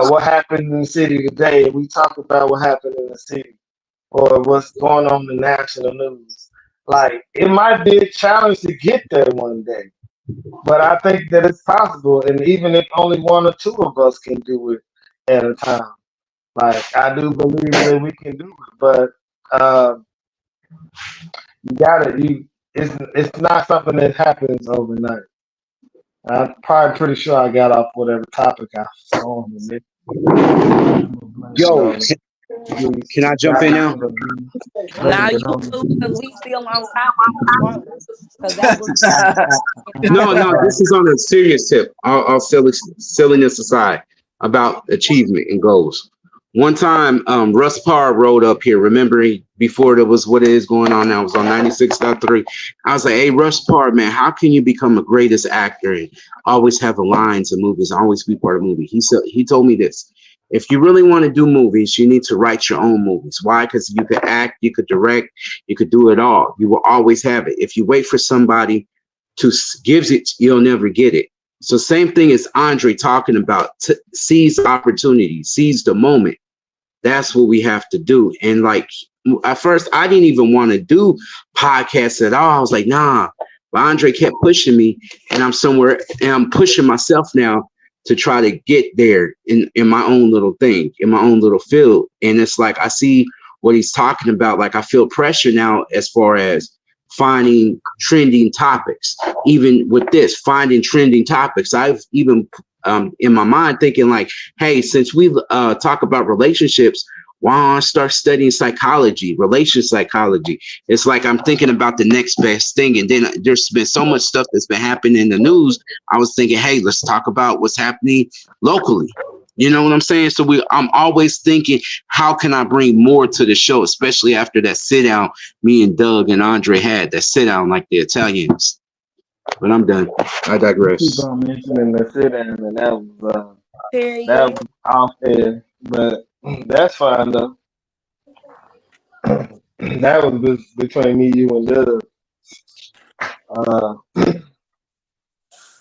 What happened in the city today? We talk about what happened in the city or what's going on in the national news. Like, it might be a challenge to get there one day. But I think that it's possible, and even if only one or two of us can do it at a time, like I do believe that we can do it. But uh, you gotta, you it's not something that happens overnight. I'm probably pretty sure I got off whatever topic I was on, and I'm gonna blame it Yo, on can I these jump in guys now? that have been Now drinking you on too, this. because we still on topic. Control. Because that was No, no, topic. this is on a serious tip. All silliness aside about achievement and goals. One time, Russ Parr rode up here. Remembering before there was what it is going on now. I was on 96.3. I was like, hey, Russ Parr, man, how can you become a greatest actor and always have the lines in movies, always be part of a movie? He said he told me this. If you really want to do movies, you need to write your own movies. Why? Because you could act, you could direct, you could do it all. You will always have it. If you wait for somebody gives it, you'll never get it. So same thing as Andre talking about, seize the opportunity, seize the moment. That's what we have to do. And like at first, I didn't even want to do podcasts at all. I was like, nah. But Andre kept pushing me, and I'm somewhere, and I'm pushing myself now to try to get there in my own little thing, in my own little field. And it's like I see what he's talking about. Like I feel pressure now as far as finding trending topics. Even with this, finding trending topics, I've even in my mind thinking like, hey, since we talk about relationships, why don't I start studying psychology, relation psychology? It's like I'm thinking about the next best thing. And then there's been so much stuff that's been happening in the news. I was thinking, hey, let's talk about what's happening locally. You know what I'm saying? So I'm always thinking, how can I bring more to the show, especially after that sit down me and Doug and Andre had, that sit down like the Italians. But I'm done. I Keep digress. on mentioning the sit down, and that Period. was off air, but that's fine though. That was just between me, you, and Doug. Uh,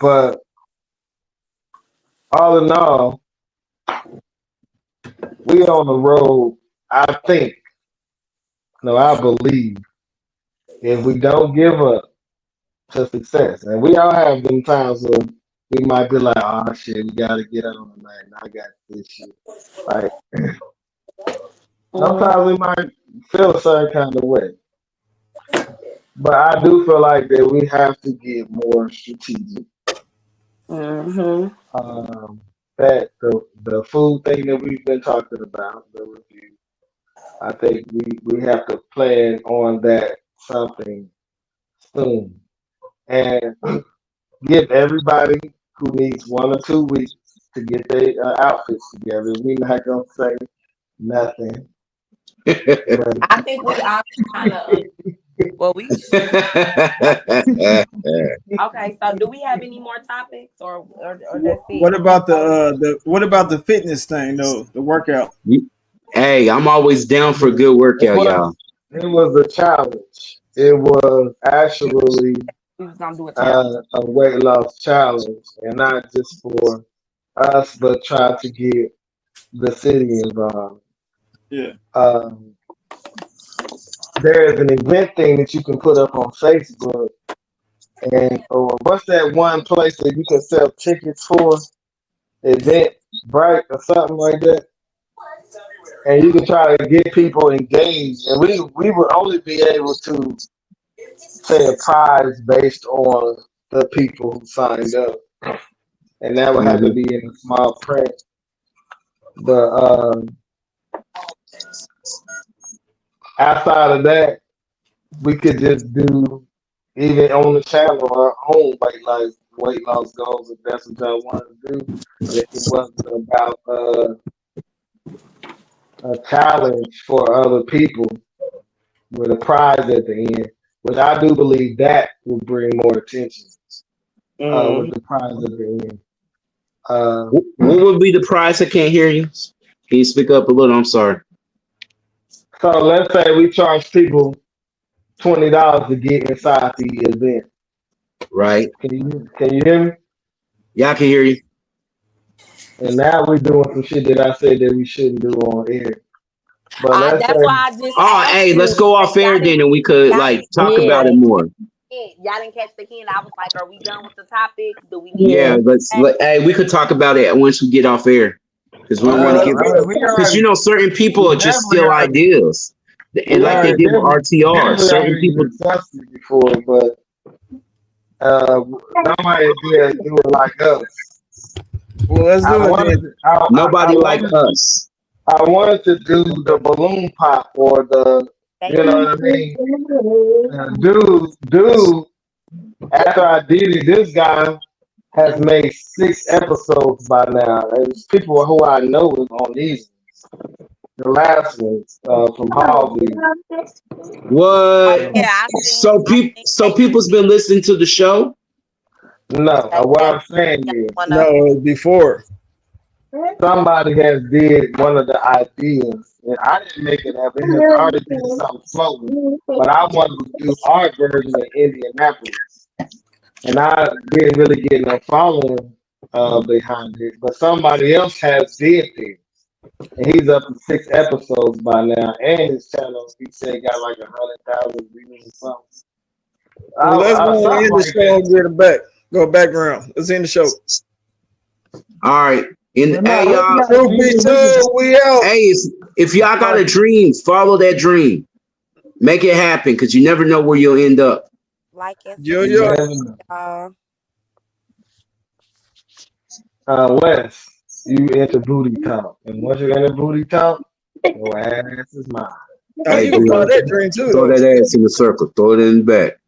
but all in all, we on the road. I think, no, I believe, if we don't give up to success, and we all have them times where we might be like, oh shit, we gotta get on tonight. I got this shit. Like Mm-hmm. sometimes we might feel a certain kind of way, but I do feel like that we have to get more strategic. Mm-hmm. That the food thing that we've been talking about, the review. I think we have to plan on that something soon and give everybody who needs 1 or 2 weeks to get their outfits together. We're not gonna say nothing, but I think we all kind of well, we okay. So, do we have any more topics, or that's it? What about the what about the fitness thing though? The workout. Hey, I'm always down for a good it workout, was y'all. it was a challenge. It was actually We was gonna do a challenge. a weight loss challenge, and not just for us, but try to get the city involved. Yeah. Um, there is an event thing that you can put up on Facebook, and or what's that one place that you can sell tickets for? Event Bright or something like that, and you can try to get people engaged. And we would only be able to say a prize based on the people who signed up, and that would have to Mhm. be in a small print. But outside of that, we could just do even on the channel our own weight loss goals if that's what y'all want to do. If it wasn't about a challenge for other people with a prize at the end, which I do believe that will bring more attention with Mm-hmm. the prize at the end. Uh, What would be the price? I can't hear you. Can you speak up a little? I'm sorry. so let's say we charge people $20 to get inside the event. Right? Can you hear me? Yeah, I can hear you. And now we're doing some shit that I said that we shouldn't do on air. But I let's That's say why I just Oh, asked hey, let's you. go off air then, and we could Y'all like didn't talk y'all about it Yeah, didn't more. y'all didn't catch the hint. I was like, are we done with the topics? Do we need Yeah, yeah. hey, we could talk about it once we get off air because we don't want to give, I mean, we because already, certain people we are just definitely steal already, ideas, and we like they already did with definitely, RTR. definitely Certain already people, discussed it before, but nobody did do it like us. Well, let's I do it wanted, then. to, I nobody like wanted, us. I wanted to do the balloon pop or thank you know what I mean? Dude, after I did it, this guy has made 6 episodes by now. And it's people who I know is on these. The last one from Harvey. Oh What? yeah, I seen So they people's been listening to the show, No, they what gave I'm saying me is one of them. No, before. somebody has did one of the ideas, and I didn't make it up. It has already been something floating, but I wanted to do our version of Indianapolis. and I didn't really get no following behind it. But somebody else has did this, and he's up to 6 episodes by now, and his channel he said got like 100,000 views or something. Well, let's go on Something in the like show that. and get it back. Go background. Let's end the show. All right. And But no, hey, what you y'all. got, Truth be G? told, we out. Hey, if y'all got a dream, follow that dream. Make it happen, because you never know where you'll end up. Like and Yo, You yo. subscribe, never know. y'all. Wes, you enter booty talk, and once you enter booty talk, your ass is mine. Oh, Hey, you can follow Drew, that dream too, throw though. that ass in the circle. Throw it in the back.